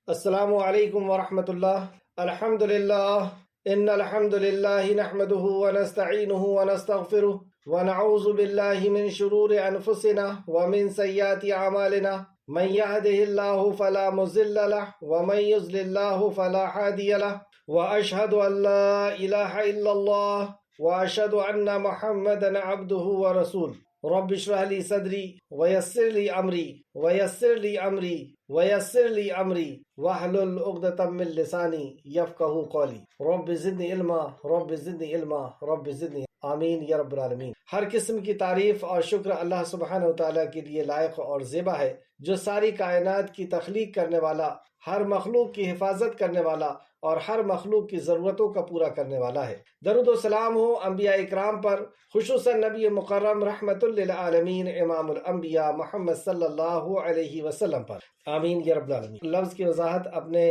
السلام علیکم ورحمۃ اللہ۔ الحمد للہ ان الحمد للہ نحمده ونستعینه ونستغفره ونعوذ باللہ من شرور انفسنا ومن سیئات اعمالنا من يهده الله فلا مضل له ومن يضلل الله فلا هادي له واشهد ان لا اله الا الله واشهد ان محمدا عبده ورسوله رب اشرح لي صدري ويسر لي امري ويسر لي امري ويسر لي امري واحلل عقدة من لساني يفقهوا قولي رب زدني علما رب زدني علما رب زدني آمین یا رب العالمین۔ ہر قسم کی تعریف اور شکر اللہ سبحانہ وتعالیٰ کے لیے لائق اور زیبا ہے، جو ساری کائنات کی تخلیق کرنے والا، ہر مخلوق کی حفاظت کرنے والا اور ہر مخلوق کی ضرورتوں کا پورا کرنے والا ہے۔ درود و سلام ہو انبیاء اکرام پر، خصوصاً نبی مکرم رحمت للعالمین امام الانبیاء محمد صلی اللہ علیہ وسلم پر، آمین یا رب العالمین۔ لفظ کی وضاحت اپنے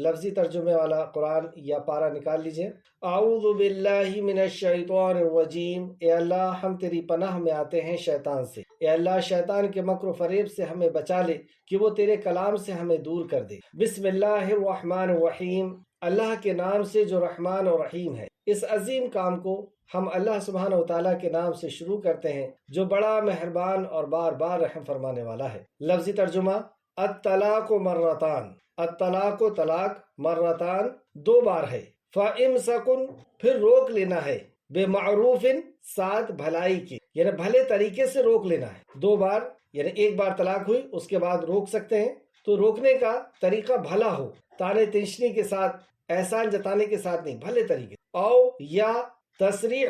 لفظی ترجمے والا قرآن یا پارہ نکال لیجئے۔ اعوذ باللہ من الشیطان الرجیم، اے اللہ ہم تیری پناہ میں آتے ہیں شیطان سے، اے اللہ شیطان کے مکر و فریب سے ہمیں بچا لے کہ وہ تیرے کلام سے ہمیں دور کر دے۔ بسم اللہ الرحمن الرحیم، اللہ کے نام سے جو رحمان اور رحیم ہے۔ اس عظیم کام کو ہم اللہ سبحانہ وتعالیٰ کے نام سے شروع کرتے ہیں جو بڑا مہربان اور بار بار رحم فرمانے والا ہے۔ لفظی ترجمہ، الطلاق مرتان، الطلاق و طلاق مرتان دو بار ہے، فَإِمْسَكٌ پھر روک لینا ہے، بِمَعْرُوفٍ ساتھ بھلائی کی، یعنی بھلے طریقے سے روک لینا ہے۔ دو بار یعنی ایک بار طلاق ہوئی اس کے بعد روک سکتے ہیں، تو روکنے کا طریقہ بھلا ہو، تانے تنشنی کے ساتھ، احسان جتانے کے ساتھ نہیں، بھلے طریقے۔ او یا تصریح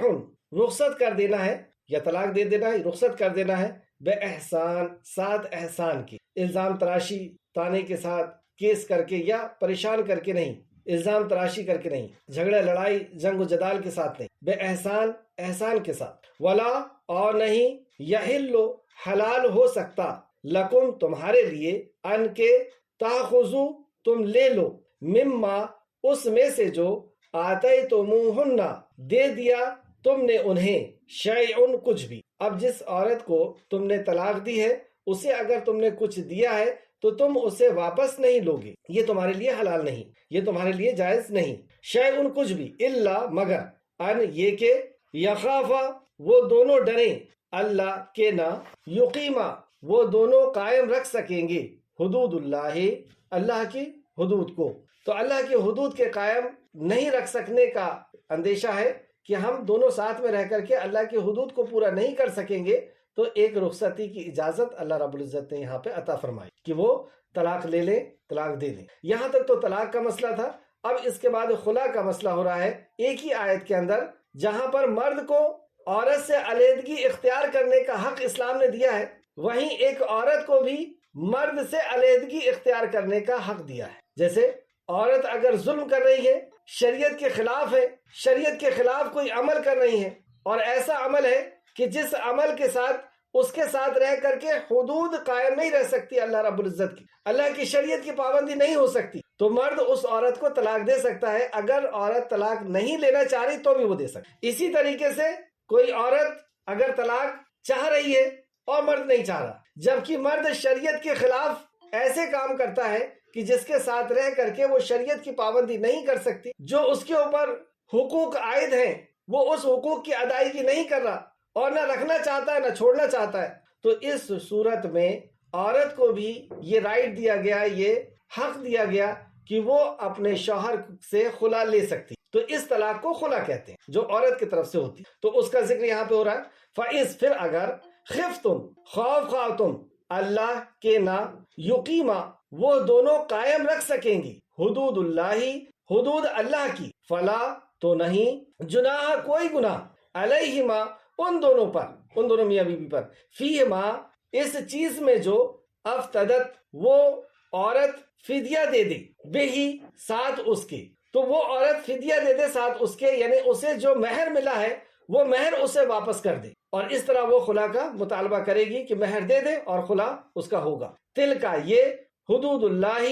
رخصت کر دینا ہے، یا طلاق دے دینا ہے، رخصت کر دینا ہے، بے احسان ساتھ احسان کی، الزام تراشی تانے کے ساتھ، کیس کر کے یا پریشان کر کے نہیں، الزام تراشی کر کے نہیں، جھگڑے لڑائی جنگ و جدال کے ساتھ نہیں، بے احسان احسان کے ساتھ۔ ولا اور نہیں، یحل حلال ہو سکتا، لکم تمہارے لیے، ان کے تاخذو تم لے لو، مما اس میں سے جو آتیتموہن دے دیا تم نے انہیں، شیئن کچھ بھی۔ اب جس عورت کو تم نے طلاق دی ہے اسے اگر تم نے کچھ دیا ہے تو تم اسے واپس نہیں لوگے، یہ تمہارے لیے حلال نہیں، یہ تمہارے لیے جائز نہیں۔ شیئن کچھ بھی، الا مگر، ان یہ کہ، یخافا وہ دونوں ڈریں، اللہ کے نہ، یقیما وہ دونوں قائم رکھ سکیں گے، حدود اللہ اللہ کی حدود کو۔ تو اللہ کی حدود کے قائم نہیں رکھ سکنے کا اندیشہ ہے کہ ہم دونوں ساتھ میں رہ کر کے اللہ کی حدود کو پورا نہیں کر سکیں گے، تو ایک رخصتی کی اجازت اللہ رب العزت نے یہاں پہ عطا فرمائی کہ وہ طلاق لے لیں، طلاق دے دیں۔ یہاں تک تو طلاق کا مسئلہ تھا۔ اب اس کے بعد خلا کا مسئلہ ہو رہا ہے ایک ہی آیت کے اندر، جہاں پر مرد کو عورت سے علیحدگی اختیار کرنے کا حق اسلام نے دیا ہے، وہیں ایک عورت کو بھی مرد سے علیحدگی اختیار کرنے کا حق دیا ہے۔ جیسے عورت اگر ظلم کر رہی ہے، شریعت کے خلاف ہے، شریعت کے خلاف کوئی عمل کر رہی ہے، اور ایسا عمل ہے کہ جس عمل کے ساتھ اس کے ساتھ رہ کر کے حدود قائم نہیں رہ سکتی اللہ رب العزت کی، اللہ کی شریعت کی پابندی نہیں ہو سکتی، تو مرد اس عورت کو طلاق دے سکتا ہے۔ اگر عورت طلاق نہیں لینا چاہ رہی تو بھی وہ دے سکتی۔ اسی طریقے سے کوئی عورت اگر طلاق چاہ رہی ہے اور مرد نہیں چاہ رہا، جبکہ مرد شریعت کے خلاف ایسے کام کرتا ہے کہ جس کے ساتھ رہ کر کے وہ شریعت کی پابندی نہیں کر سکتی، جو اس کے اوپر حقوق عائد ہیں وہ اس حقوق کی ادائیگی نہیں کر رہا، اور نہ رکھنا چاہتا ہے نہ چھوڑنا چاہتا ہے، تو اس صورت میں عورت کو بھی یہ رائٹ دیا گیا، یہ حق دیا گیا کہ وہ اپنے شوہر سے خلا لے سکتی۔ تو اس طلاق کو خلا کہتے ہیں جو عورت کی طرف سے ہوتی، تو اس کا ذکر یہاں پہ ہو رہا ہے۔ فَإِذْ پھر اگر، خفتم خوف خواہ تم، اللہ کے نہ، یقیما وہ دونوں قائم رکھ سکیں گی، حدود اللہ حدود اللہ کی، فلا تو نہیں، جناح کوئی گناہ، علیہما ان دونوں پر، ان دونوں میاں بیوی پر، فیہما اس چیز میں جو، افتدت وہ عورت فدیہ دے دے، بہی ساتھ اس کے، تو وہ عورت فدیہ دے دے ساتھ اس کے، یعنی اسے جو مہر ملا ہے وہ مہر اسے واپس کر دے، اور اس طرح وہ خلا کا مطالبہ کرے گی کہ مہر دے دے اور خلا اس کا ہوگا۔ تل کا یہ، حدود اللہ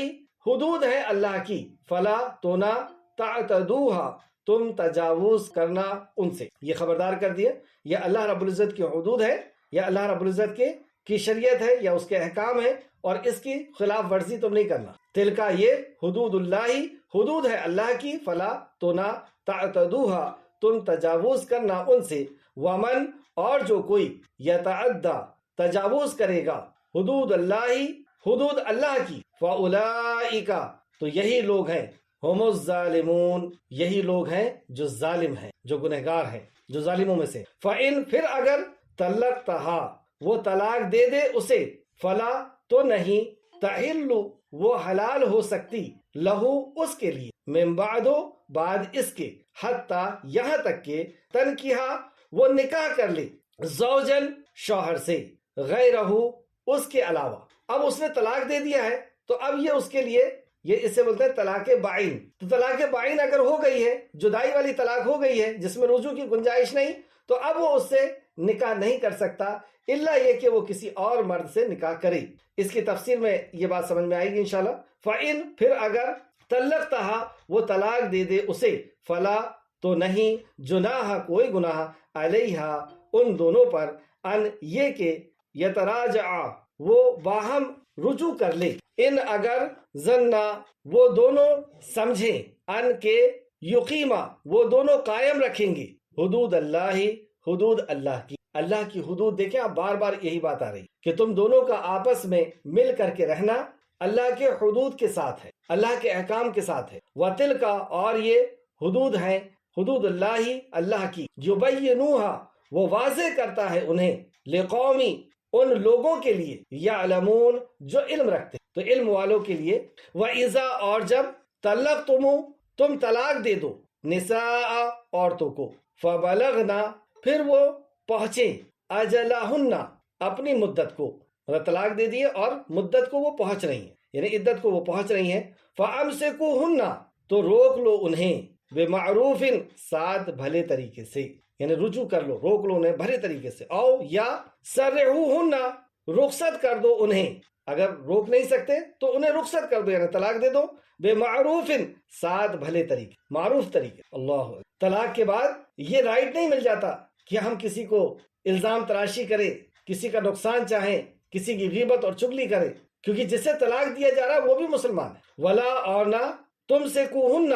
حدود ہے اللہ کی، فلا تو نہ، تعتدوہا تم تجاوز کرنا ان سے، یہ خبردار کر دیا، یہ اللہ رب العزت کی حدود ہے، یا اللہ رب العزت کی شریعت ہے، یا اس کے احکام ہے، اور اس کی خلاف ورزی تم نہیں کرنا۔ تلکا یہ حدود اللہ حدود ہے اللہ کی، فلا تو نہ تعتدوها تم تجاوز کرنا ان سے، ومن اور جو کوئی یتعدی تجاوز کرے گا حدود اللہ حدود اللہ کی، فاولئک تو یہی لوگ ہیں، ہم الظالمون یہی لوگ ہیں جو ظالم ہیں، جو گنہگار ہیں، جو ظالموں میں سے، فإن پھر اگر طلقتها وہ طلاق دے دے اسے، فلا تو نہیں، تحل وہ حلال ہو سکتی، لہو اس کے لیے، من بعد بعد اس کے، حتی یہاں تک کہ تنکیہا وہ نکاح کر لے، زوجن شوہر سے، غیرہ اس کے علاوہ۔ اب اس نے طلاق دے دیا ہے تو اب یہ اس کے لیے، یہ اسے بولتے ہیں طلاق بائن۔ تو طلاق بائن اگر ہو گئی ہے، جدائی والی طلاق ہو گئی ہے جس میں رجوع کی گنجائش نہیں، تو اب وہ اس سے نکاح نہیں کر سکتا الا یہ کہ وہ کسی اور مرد سے نکاح کرے۔ اس کی تفسیر میں یہ بات سمجھ میں آئے گی انشاءاللہ۔ فَإِن پھر اگر طلقتها وہ طلاق دے دے اسے، فلا تو نہیں، جناح کوئی گناہ، علیہا ان دونوں پر، ان یہ کہ یتراجعا وہ باہم رجوع کر لے، ان اگر ظنا وہ دونوں سمجھیں، ان کے یقیمہ وہ دونوں قائم رکھیں گے، حدود اللہ حدود اللہ کی۔ اللہ کی حدود دیکھیں، اب بار بار یہی بات آ رہی کہ تم دونوں کا آپس میں مل کر کے رہنا اللہ کے حدود کے ساتھ ہے، اللہ کے احکام کے ساتھ ہے۔ وَتِلْكَ اور یہ حدود ہیں، حدود اللہ اللہ کی، يُبَيِّنُوهَا وہ واضح کرتا ہے انہیں، لِقَوْمِ ان لوگوں کے لیے، يَعْلَمُونَ جو علم رکھتے، تو علم والوں کے لیے۔ وَإِذَا اور جب طلقتم تم طلاق دے دو، نساء عورتوں کو، فَبَلَغْنَا پھر وہ پہنچیں، اجلہن اپنی مدت کو، مطلب طلاق دے دیے اور مدت کو وہ پہنچ رہی ہیں، یعنی عدت کو وہ پہنچ رہی ہیں، فَأَمْسِكُوهُنَّ تو روک لو انہیں، بِمَعْرُوفٍ ساتھ بھلے طریقے سے، یعنی رجوع کر لو، روک لو انہیں بھلے طریقے سے، او یا سرحوهن رخصت کر دو انہیں، اگر روک نہیں سکتے تو انہیں رخصت کر دو، یعنی طلاق دے دو، بِمَعْرُوفٍ ساتھ بھلے طریقے، معروف طریقے۔ اللہ طلاق کے بعد یہ رائٹ نہیں مل جاتا کہ ہم کسی کو الزام تراشی کریں، کسی کا نقصان چاہیں، کسی کی غیبت اور چغلی کریں، کیونکہ جسے طلاق دیا جا رہا ہے وہ بھی مسلمان ہے۔ ولا اور نہ تم سے کوہن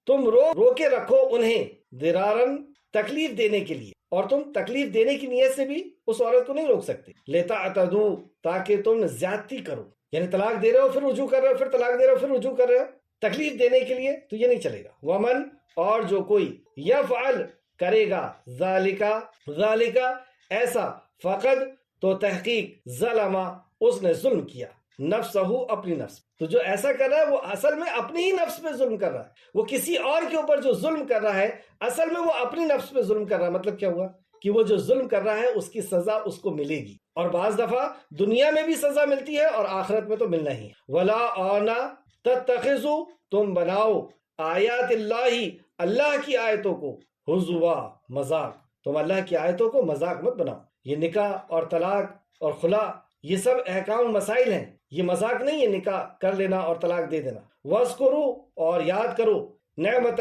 تم روکے رکھو انہیں، درارن تکلیف دینے کے لیے، اور تم تکلیف دینے کی نیت سے بھی اس عورت کو نہیں روک سکتے، لتعتدو تاکہ تم زیادتی کرو، یعنی طلاق دے رہے ہو پھر رجوع کر رہے ہو، پھر طلاق دے رہے ہو پھر رجوع کر رہے ہو، تکلیف دینے کے لیے تو یہ نہیں چلے گا۔ ومن اور جو کوئی یفعل کرے گا، ذالکا ایسا، فقد تو تحقیق، ظلم اس نے ظلم کیا، نفسہ اپنی نفس، تو جو ایسا کر رہا ہے وہ اصل میں اپنی ہی نفس پہ ظلم کر رہا ہے، وہ کسی اور کے اوپر جو ظلم کر رہا ہے اصل میں وہ اپنی نفس پہ ظلم کر رہا ہے۔ مطلب کیا ہوا کہ وہ جو ظلم کر رہا ہے اس کی سزا اس کو ملے گی، اور بعض دفعہ دنیا میں بھی سزا ملتی ہے اور آخرت میں تو ملنا ہی۔ ولا اور نہ تتخذوا تم بناؤ، آیات اللہ اللہ کی آیتوں کو، ہزوا مذاق، تم اللہ کی آیتوں کو مذاق مت بناؤ۔ یہ نکاح اور طلاق اور خلا یہ سب احکام مسائل ہیں، یہ مذاق نہیں ہے نکاح کر لینا اور طلاق دے دینا۔ وَاذْكُرُوا اور یاد کرو، نعمت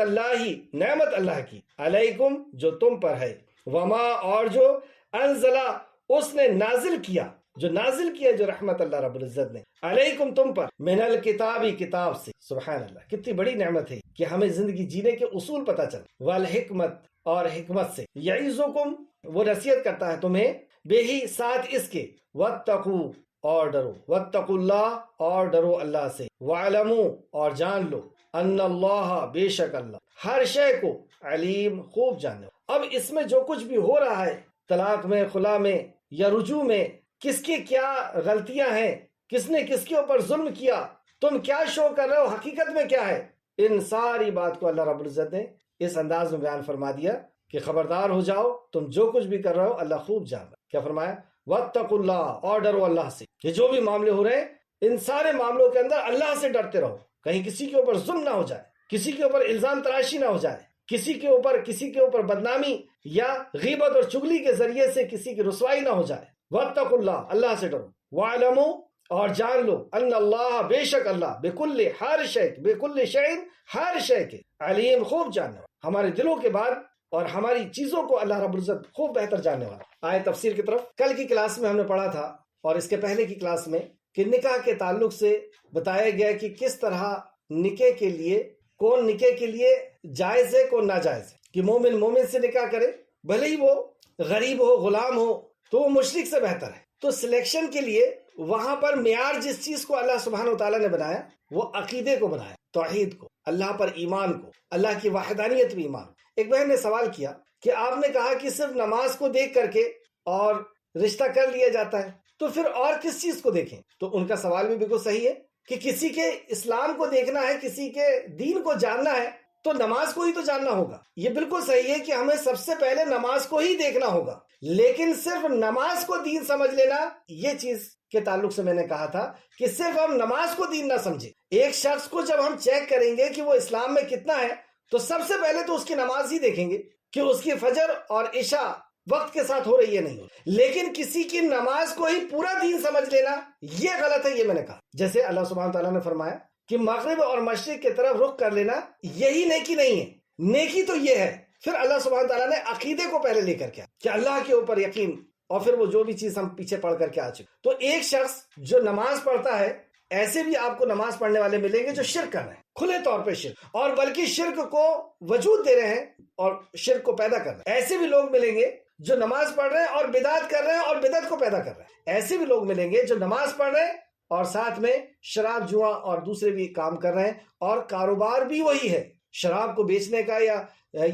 اللہ کی، علیکم جو تم پر ہے، وما اور جو انزلہ اس نے نازل کیا، جو رحمت اللہ رب العزت نے، علیکم تم پر، من الکتابی کتاب سے۔ سبحان اللہ، کتنی بڑی نعمت ہے کہ ہمیں زندگی جینے کے اصول پتہ چل، والحکمت اور حکمت سے، یعظکم وہ نصیحت کرتا ہے تمہیں، بہی ساتھ اس کے، واتقوا اور ڈرو، واتقوا اللہ اور ڈرو اللہ سے، وعلموا اور جان لو، ان اللہ بے شک اللہ ہر شے کو علیم خوب جانے۔ اب اس میں جو کچھ بھی ہو رہا ہے، طلاق میں، خلا میں یا رجوع میں، کس کی کیا غلطیاں ہیں، کس نے کس کے اوپر ظلم کیا، تم کیا شو کر رہے ہو، حقیقت میں کیا ہے، ان ساری بات کو اللہ رب العزت نے اس انداز میں بیان فرما دیا کہ خبردار ہو جاؤ، تم جو کچھ بھی کر رہے ہو اللہ خوب جان رہا ہے۔ کیا فرمایا؟ واتقوا اللہ اور ڈرو اللہ سے۔ یہ جو بھی معاملے ہو رہے ہیں ان سارے معاملوں کے اندر اللہ سے ڈرتے رہو، کہیں کسی کے اوپر ظلم نہ ہو جائے، کسی کے اوپر الزام تراشی نہ ہو جائے، کسی کے اوپر بدنامی یا غیبت اور چغلی کے ذریعے سے کسی کی رسوائی نہ ہو جائے۔ واتقوا اللہ اللہ سے ڈرو، وَاعْلَمُوا اور جان لو، ان اللہ بے شک اللہ، بکل شیء ہر شے کے، علیم خوب جاننے والا، ہمارے دلوں کے بعد اور ہماری چیزوں کو اللہ رب العزت خوب بہتر جاننے والا۔ آئے تفسیر کی طرف۔ کل کی کلاس میں ہم نے پڑھا تھا اور اس کے پہلے کی کلاس میں کہ نکاح کے تعلق سے بتایا گیا کہ کس طرح نکاح کے لیے کون نکاح کے لیے جائز ہے کون ناجائز ہے، کہ مومن مومن سے نکاح کرے، بھلے ہی وہ غریب ہو غلام ہو تو وہ مشرک سے بہتر ہے۔ تو سلیکشن کے لیے وہاں پر معیار جس چیز کو اللہ سبحانہ و تعالیٰ نے بنایا وہ عقیدے کو بنایا، توحید کو، اللہ پر ایمان کو، اللہ کی وحدانیت میں ایمان۔ ایک بہن نے سوال کیا کہ آپ نے کہا کہ صرف نماز کو دیکھ کر کے اور رشتہ کر لیا جاتا ہے، تو پھر اور کس چیز کو دیکھیں؟ تو ان کا سوال بھی بالکل صحیح ہے کہ کسی کے اسلام کو دیکھنا ہے، کسی کے دین کو جاننا ہے تو نماز کو ہی تو جاننا ہوگا۔ یہ بالکل صحیح ہے کہ ہمیں سب سے پہلے نماز کو ہی دیکھنا ہوگا، لیکن صرف نماز کو دین سمجھ لینا، یہ چیز کے تعلق سے میں نے کہا تھا کہ صرف ہم نماز کو دین نہ سمجھیں۔ ایک شخص کو جب ہم چیک کریں گے کہ وہ اسلام میں کتنا ہے تو سب سے پہلے تو اس کی نماز ہی دیکھیں گے کہ اس کی فجر اور عشاء وقت کے ساتھ ہو رہی ہے نہیں ہو رہی۔ لیکن کسی کی نماز کو ہی پورا دین سمجھ لینا یہ غلط ہے، یہ میں نے کہا۔ جیسے اللہ سبحانہ تعالیٰ نے فرمایا کہ مغرب اور مشرق کی طرف رخ کر لینا یہی نیکی نہیں ہے، نیکی تو یہ ہے۔ پھر اللہ سبحانہ تعالیٰ نے عقیدے کو پہلے لے کر کے کہ اللہ کے اوپر یقین، اور پھر وہ جو بھی چیز ہم پیچھے پڑھ کر کے آ چکے۔ تو ایک شخص جو نماز پڑھتا ہے، ایسے بھی آپ کو نماز پڑھنے والے ملیں گے جو شرک کر رہے ہیں، کھلے طور پہ شرک، اور بلکہ شرک کو وجود دے رہے ہیں اور شرک کو پیدا کر رہے ہیں۔ ایسے بھی لوگ ملیں گے جو نماز پڑھ رہے ہیں اور بدعت کر رہے ہیں اور بدعت کو پیدا کر رہے ہیں۔ ایسے بھی لوگ ملیں گے جو نماز پڑھ رہے ہیں اور ساتھ میں شراب جوا اور دوسرے بھی کام کر رہے ہیں، اور کاروبار بھی وہی ہے، شراب کو بیچنے کا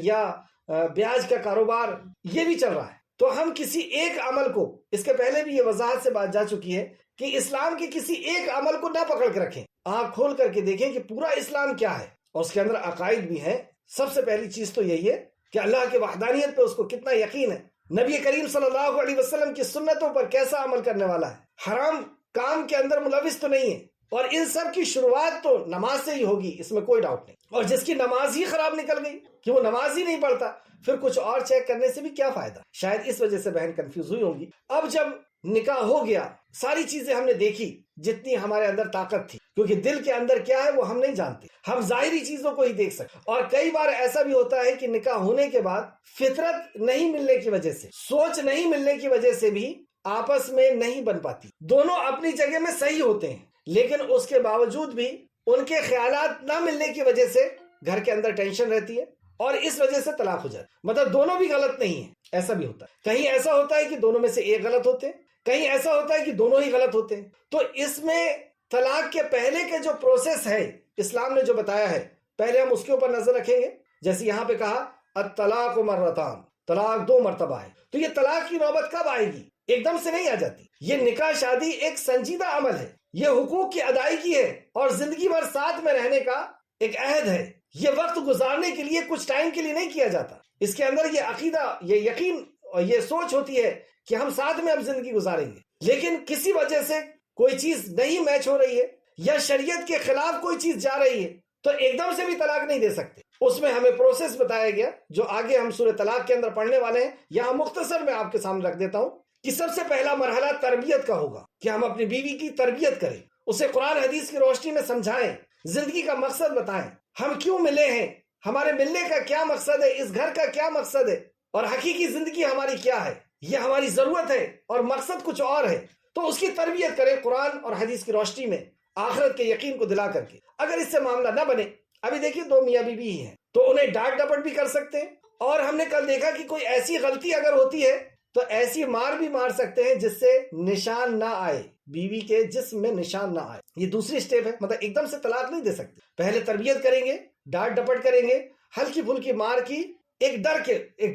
یا بیاج کا کاروبار یہ بھی چل رہا ہے۔ تو ہم کسی ایک عمل کو، اس کے پہلے بھی یہ وضاحت سے بات جا چکی ہے کہ اسلام کے کسی ایک عمل کو نہ پکڑ کے رکھیں، آنکھ کھول کر کے دیکھیں کہ پورا اسلام کیا ہے، اور اس کے اندر عقائد بھی ہیں۔ سب سے پہلی چیز تو یہی ہے کہ اللہ کی وحدانیت پہ اس کو کتنا یقین ہے، نبی کریم صلی اللہ علیہ وسلم کی سنتوں پر کیسا عمل کرنے والا ہے، حرام کام کے اندر ملوث تو نہیں ہے، اور ان سب کی شروعات تو نماز سے ہی ہوگی، اس میں کوئی ڈاؤٹ نہیں۔ اور جس کی نماز ہی خراب نکل گئی کہ وہ نماز ہی نہیں پڑھتا، پھر کچھ اور چیک کرنے سے بھی کیا فائدہ؟ شاید اس وجہ سے بہن کنفیوز ہوئی ہوگی۔ اب جب نکاح ہو گیا، ساری چیزیں ہم نے دیکھی جتنی ہمارے اندر طاقت تھی، کیونکہ دل کے اندر کیا ہے وہ ہم نہیں جانتے، ہم ظاہری چیزوں کو ہی دیکھ سکتے۔ اور کئی بار ایسا بھی ہوتا ہے کہ نکاح ہونے کے بعد فطرت نہیں ملنے کی وجہ سے، سوچ نہیں ملنے کی وجہ سے بھی آپس میں نہیں بن پاتی۔ دونوں اپنی جگہ میں صحیح ہوتے ہیں، لیکن اس کے باوجود بھی ان کے خیالات نہ ملنے کی وجہ سے گھر کے اندر ٹینشن رہتی ہے، اور اس وجہ سے طلاق ہو جاتا ہے۔ مطلب دونوں بھی غلط نہیں ہیں، ایسا بھی ہوتا ہے۔ کہیں ایسا ہوتا ہے کہ دونوں میں سے ایک غلط ہوتے ہیں، کہیں ایسا ہوتا ہے کہ دونوں ہی غلط ہوتے ہیں۔ تو اس میں طلاق کے پہلے کے جو پروسیس ہے اسلام نے جو بتایا ہے، پہلے ہم اس کے اوپر نظر رکھیں گے۔ جیسے یہاں پہ کہا الطلاق مرتان، طلاق 2 مرتبہ ہے، تو یہ طلاق کی نوبت کب آئے گی؟ ایک دم سے نہیں آ جاتی۔ یہ نکاح شادی ایک سنجیدہ عمل ہے، یہ حقوق کی ادائیگی ہے، اور زندگی بھر ساتھ میں رہنے کا ایک عہد ہے۔ یہ وقت گزارنے کے لیے کچھ ٹائم کے لیے نہیں کیا جاتا، اس کے اندر یہ عقیدہ، یہ یقین اور یہ سوچ ہوتی ہے کہ ہم ساتھ میں اب زندگی گزاریں گے۔ لیکن کسی وجہ سے کوئی چیز نہیں میچ ہو رہی ہے یا شریعت کے خلاف کوئی چیز جا رہی ہے تو ایک دم سے بھی طلاق نہیں دے سکتے۔ اس میں ہمیں پروسیس بتایا گیا جو آگے ہم سورہ طلاق کے اندر پڑھنے والے ہیں۔ یہاں مختصر میں آپ کے سامنے رکھ دیتا ہوں کہ سب سے پہلا مرحلہ تربیت کا ہوگا کہ ہم اپنی بیوی کی تربیت کریں، اسے قرآن حدیث کی روشنی میں سمجھائیں، زندگی کا مقصد بتائیں، ہم کیوں ملے ہیں، ہمارے ملنے کا کیا مقصد ہے، اس گھر کا کیا مقصد ہے، اور حقیقی زندگی ہماری کیا ہے، یہ ہماری ضرورت ہے اور مقصد کچھ اور ہے۔ تو اس کی تربیت کریں قرآن اور حدیث کی روشنی میں، آخرت کے یقین کو دلا کر کے۔ اگر اس سے معاملہ نہ بنے، ابھی دیکھیے 2 میاں بیوی ہی ہیں تو انہیں ڈانٹ ڈپٹ بھی کر سکتے ہیں، اور ہم نے کل دیکھا کہ کوئی ایسی غلطی اگر ہوتی ہے تو ایسی مار بھی مار سکتے ہیں جس سے نشان نہ آئے، بیوی کے جسم میں نشان نہ آئے۔ یہ دوسری سٹیپ ہے، مطلب ایک دم سے طلاق نہیں دے سکتے، پہلے تربیت کریں گے، ڈانٹ ڈپٹ کریں گے، ہلکی پھلکی مار کی، ایک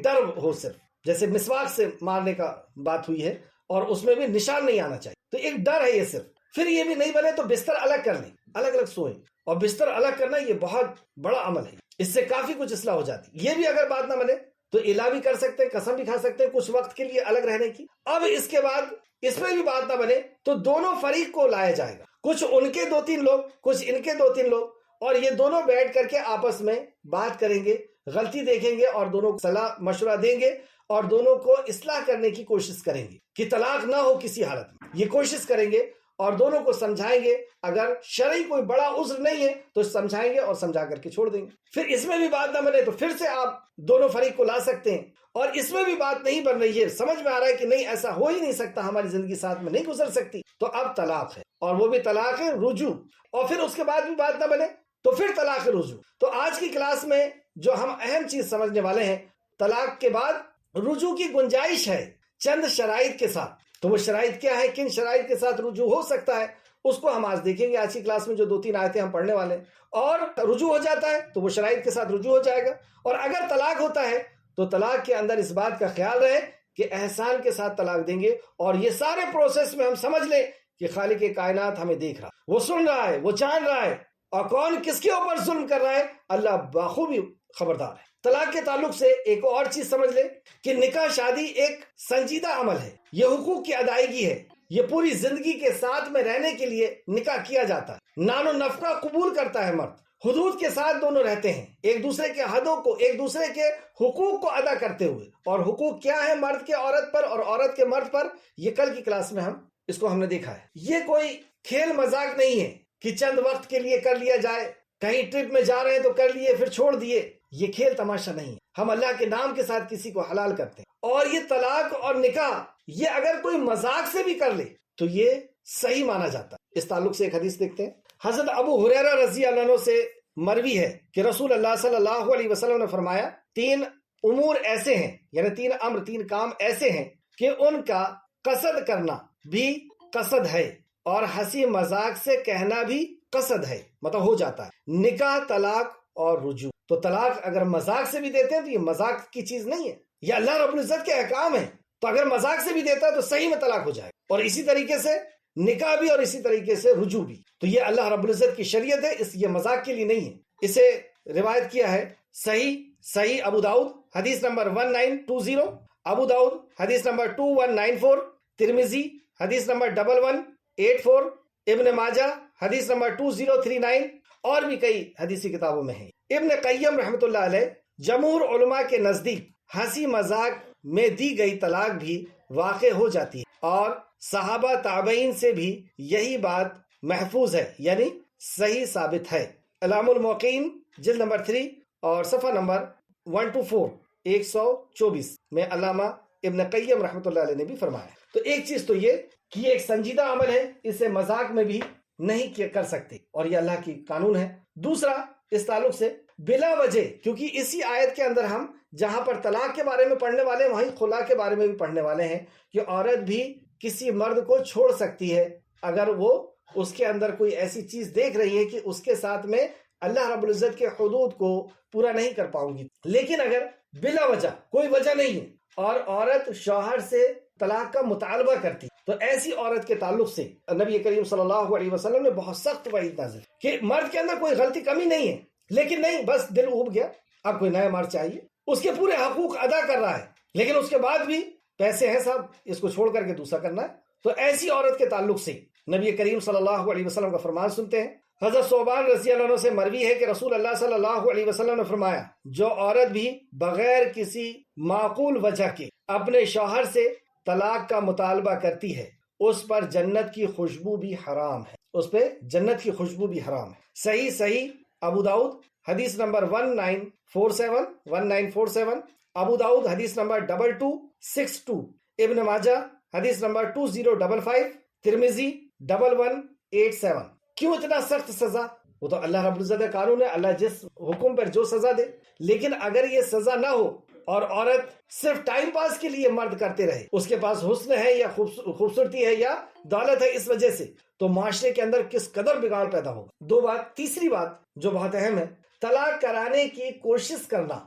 ڈر ہو، صرف جیسے مسواک سے مارنے کا بات ہوئی ہے اور اس میں بھی نشان نہیں آنا چاہیے، تو ایک ڈر ہے یہ صرف۔ پھر یہ بھی نہیں بنے تو بستر الگ کر لیں، الگ الگ سوئیں، اور بستر الگ کرنا یہ بہت بڑا عمل ہے، اس سے کافی کچھ اصلاح ہو جاتی۔ یہ بھی اگر بات نہ بنے تو الہ بھی کر سکتے ہیں، قسم بھی کھا سکتے ہیں کچھ وقت کے لیے الگ رہنے کی۔ اب اس کے بعد اس میں بھی بات نہ بنے تو دونوں فریق کو لایا جائے گا، کچھ ان کے 2-3 لوگ، کچھ ان کے 2-3 لوگ، اور یہ دونوں بیٹھ کر کے آپس میں بات کریں گے، غلطی دیکھیں گے اور دونوں کو صلاح مشورہ دیں گے، اور دونوں کو اصلاح کرنے کی کوشش کریں گے کہ طلاق نہ ہو کسی حالت میں، یہ کوشش کریں گے۔ اور دونوں کو سمجھائیں گے. اگر شرعی کوئی بڑا عذر نہیں ہے تو سمجھائیں گے اور سمجھا کر کے چھوڑ دیں گے. پھر اس میں بھی بات نہ بنے تو پھر سے آپ دونوں فریق کو لا سکتے ہیں. اور اس میں بھی بات نہیں بن رہی ہے, سمجھ میں آ رہا ہے کہ نہیں ایسا ہو ہی نہیں سکتا, ہماری زندگی ساتھ میں نہیں گزر سکتی, تو اب طلاق ہے, اور وہ بھی طلاق ہے رجوع. اور پھر اس کے بعد بھی بات نہ بنے تو پھر طلاق رجوع. تو آج کی کلاس میں جو ہم اہم چیز سمجھنے والے ہیں, طلاق کے بعد رجوع کی گنجائش ہے چند شرائط کے ساتھ. تو وہ شرائط کیا ہے, کن شرائط کے ساتھ رجوع ہو سکتا ہے, اس کو ہم آج دیکھیں گے آج کی کلاس میں جو 2-3 آیتیں ہم پڑھنے والے ہیں. اور رجوع ہو جاتا ہے تو وہ شرائط کے ساتھ رجوع ہو جائے گا. اور اگر طلاق ہوتا ہے تو طلاق کے اندر اس بات کا خیال رہے کہ احسان کے ساتھ طلاق دیں گے. اور یہ سارے پروسیس میں ہم سمجھ لیں کہ خالق کائنات ہمیں دیکھ رہا, وہ سن رہا ہے, وہ جان رہا ہے, اور کون کس کے اوپر ظلم کر رہا ہے اللہ بخوبی خبردار ہے. طلاق کے تعلق سے ایک اور چیز سمجھ لیں کہ نکاح شادی ایک سنجیدہ عمل ہے, یہ حقوق کی ادائیگی ہے, یہ پوری زندگی کے ساتھ میں رہنے کے لیے نکاح کیا جاتا ہے. نان و نفقہ قبول کرتا ہے مرد, حدود کے ساتھ دونوں رہتے ہیں, ایک دوسرے کے حدوں کو, ایک دوسرے کے حقوق کو ادا کرتے ہوئے. اور حقوق کیا ہے مرد کے عورت پر اور عورت کے مرد پر, یہ کل کی کلاس میں ہم نے دیکھا ہے. یہ کوئی کھیل مذاق نہیں ہے کہ چند وقت کے لیے کر لیا جائے, کہیں ٹرپ میں جا رہے ہیں تو کر لیے پھر چھوڑ دیے. یہ کھیل تماشا نہیں ہے, ہم اللہ کے نام کے ساتھ کسی کو حلال کرتے ہیں. اور یہ طلاق اور نکاح یہ اگر کوئی مذاق سے بھی کر لے تو یہ صحیح مانا جاتا ہے. اس تعلق سے ایک حدیث دیکھتے ہیں. حضرت ابو ہریرہ رضی اللہ عنہ سے مروی ہے کہ رسول اللہ صلی اللہ علیہ وسلم نے فرمایا 3 امور ایسے ہیں, یعنی 3 امر, 3 کام ایسے ہیں کہ ان کا قصد کرنا بھی قصد ہے اور ہنسی مذاق سے کہنا بھی قصد ہے, مطلب ہو جاتا ہے. نکاح, طلاق اور رجوع. تو طلاق اگر مذاق سے بھی دیتے ہیں تو یہ مذاق کی چیز نہیں ہے, یہ اللہ رب العزت کے احکام ہیں. تو اگر مذاق سے بھی دیتا ہے تو صحیح میں طلاق ہو جائے. اور اسی طریقے سے نکاح بھی اور اسی طریقے سے رجوع بھی. تو یہ اللہ رب العزت کی شریعت ہے, یہ مذاق کے لیے نہیں ہے. اسے روایت کیا ہے صحیح ابو داؤد حدیث نمبر 1920, ابو داؤد حدیث نمبر 2194, ترمذی حدیث نمبر 1184, ابن ماجہ حدیث نمبر 2039, اور بھی کئی حدیثی کتابوں میں ہے. ابن قیم رحمۃ اللہ علیہ جمہور علماء کے نزدیک ہنسی مذاق میں دی گئی طلاق بھی واقع ہو جاتی ہے, اور صحابہ تابعین سے بھی یہی بات محفوظ ہے, یعنی صحیح ثابت ہے. علام الموقعین جلد نمبر 3 اور صفحہ نمبر 124 124 میں علامہ ابن قیم رحمۃ اللہ علیہ نے بھی فرمایا. تو ایک چیز تو یہ کہ یہ ایک سنجیدہ عمل ہے, اسے مذاق میں بھی نہیں کر سکتے, اور یہ اللہ کی قانون ہے. دوسرا اس تعلق سے بلا وجہ, کیونکہ اسی آیت کے اندر ہم جہاں پر طلاق کے بارے میں پڑھنے والے ہیں وہیں خلا کے بارے میں بھی پڑھنے والے ہیں کہ عورت بھی کسی مرد کو چھوڑ سکتی ہے اگر وہ اس کے اندر کوئی ایسی چیز دیکھ رہی ہے کہ اس کے ساتھ میں اللہ رب العزت کے حدود کو پورا نہیں کر پاؤں گی. لیکن اگر بلا وجہ کوئی وجہ نہیں ہے اور عورت شوہر سے طلاق کا مطالبہ کرتی تو ایسی عورت کے تعلق سے نبی کریم صلی اللہ علیہ وسلم نے بہت سخت وعید نازل کہ مرد کے اندر کوئی غلطی کمی نہیں ہے, لیکن نہیں بس دل اوب گیا, اب کوئی نیا مرد چاہیے, اس کے پورے حقوق ادا کر رہا ہے لیکن اس کے بعد بھی پیسے ہیں صاحب, اس کو چھوڑ کر کے دوسرا کرنا ہے. تو ایسی عورت کے تعلق سے نبی کریم صلی اللہ علیہ وسلم کا فرمان سنتے ہیں. حضرت ثوبان رضی اللہ عنہ سے مروی ہے کہ رسول اللہ صلی اللہ علیہ وسلم نے فرمایا جو عورت بھی بغیر کسی معقول وجہ کے اپنے شوہر سے طلاق کا مطالبہ کرتی ہے اس پر جنت کی خوشبو بھی حرام ہے, اس پہ جنت کی خوشبو بھی حرام ہے. صحیح ابو داؤد حدیث نمبر 1947 ابو داؤد حدیث نمبر 2262, ابن ماجہ حدیث نمبر 2055, ترمذی 1187. کیوں اتنا سخت سزا؟ وہ تو اللہ رب العزت کا قانون ہے, اللہ جس حکم پر جو سزا دے. لیکن اگر یہ سزا نہ ہو اور عورت صرف ٹائم پاس کے لیے مرد کرتے رہے, اس کے پاس حسن ہے یا خوبصورتی ہے یا دولت ہے اس وجہ سے, تو معاشرے کے اندر کس قدر بگاڑ پیدا ہوگا. 2 بات. تیسری بات جو بہت اہم ہے, طلاق کرانے کی کوشش کرنا,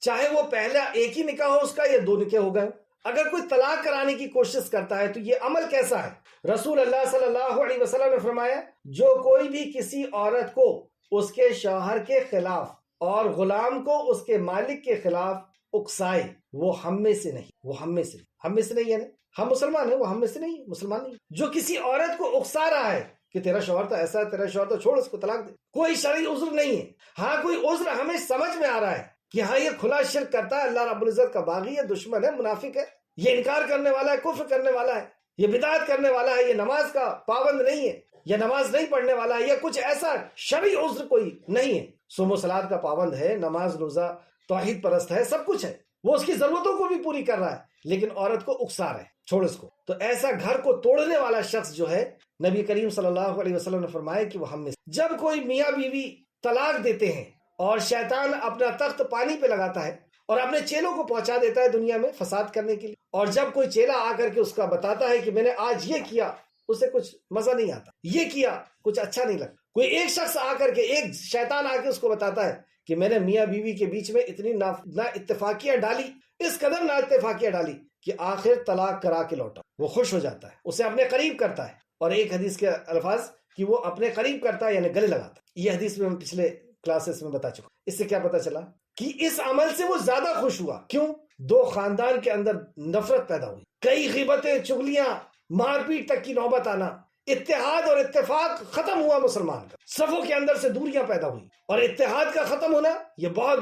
چاہے وہ پہلا ایک ہی نکاح ہو اس کا یا 2 نکاح ہو گئے. اگر کوئی طلاق کرانے کی کوشش کرتا ہے تو یہ عمل کیسا ہے؟ رسول اللہ صلی اللہ علیہ وسلم نے فرمایا جو کوئی بھی کسی عورت کو اس کے شوہر کے خلاف اور غلام کو اس کے مالک کے خلاف اکسائے وہ ہم میں سے نہیں یعنی ہم مسلمان ہیں, وہ ہم میں سے نہیں, مسلمان نہیں. جو کسی عورت کو اکسا رہا ہے کہ تیرا شوہر تو ایسا ہے, تیرا شوہر تو چھوڑ, اس کو طلاق دے, کوئی شرعی عذر نہیں ہے. ہاں کوئی عذر ہمیں سمجھ میں آ رہا ہے کہ ہاں یہ کھلا شرک کرتا ہے, اللہ رب العزت کا باغی ہے, دشمن ہے, منافق ہے, یہ انکار کرنے والا ہے, کفر کرنے والا ہے, یہ بدعت کرنے والا ہے، یہ نماز کا پابند نہیں ہے، یا نماز نہیں پڑھنے والا ہے، یا کچھ ایسا شرعی عذر کوئی نہیں ہے، صوم و صلات کا پابند ہے، نماز روزہ توحید پرست ہے، سب کچھ ہے، وہ اس کی ضرورتوں کو بھی پوری کر رہا ہے، لیکن عورت کو اکسا رہا ہے، چھوڑ اس کو. تو ایسا گھر کو توڑنے والا شخص جو ہے، نبی کریم صلی اللہ علیہ وسلم نے فرمایا کہ وہ ہم میں. جب کوئی میاں بیوی طلاق دیتے ہیں اور شیطان اپنا تخت پانی پہ لگاتا ہے اور اپنے چیلوں کو پہنچا دیتا ہے دنیا میں فساد کرنے کے لیے، اور جب کوئی چیلا آ کر کے اس کا بتاتا ہے کہ میں نے آج یہ کیا، اسے کچھ مزہ نہیں آتا، یہ کیا کچھ اچھا نہیں لگتا. کوئی ایک شخص آ کر کے، ایک شیطان آ کے اس کو بتاتا ہے کہ میں نے میاں بیوی کے بیچ میں اتنی نا اتفاقیاں ڈالی، اس قدر نا اتفاقیاں ڈالی کہ آخر طلاق کرا کے لوٹا. وہ خوش ہو جاتا ہے، اسے اپنے قریب کرتا ہے، اور ایک حدیث کے الفاظ کہ وہ اپنے قریب کرتا ہے یعنی گلے لگاتا ہے. یہ حدیث میں ہم پچھلے کلاسز میں بتا چکا. اس سے کیا پتا چلا کہ اس عمل سے وہ زیادہ خوش ہوا. کیوں؟ دو خاندان کے اندر نفرت پیدا ہوئی، کئی غیبتیں، چغلیاں، مار پیٹ تک کی نوبت آنا، اتحاد اور اتفاق ختم ہوا مسلمان کا، صفوں کے اندر سے دوریاں پیدا ہوئی، اور اتحاد کا ختم ہونا یہ بہت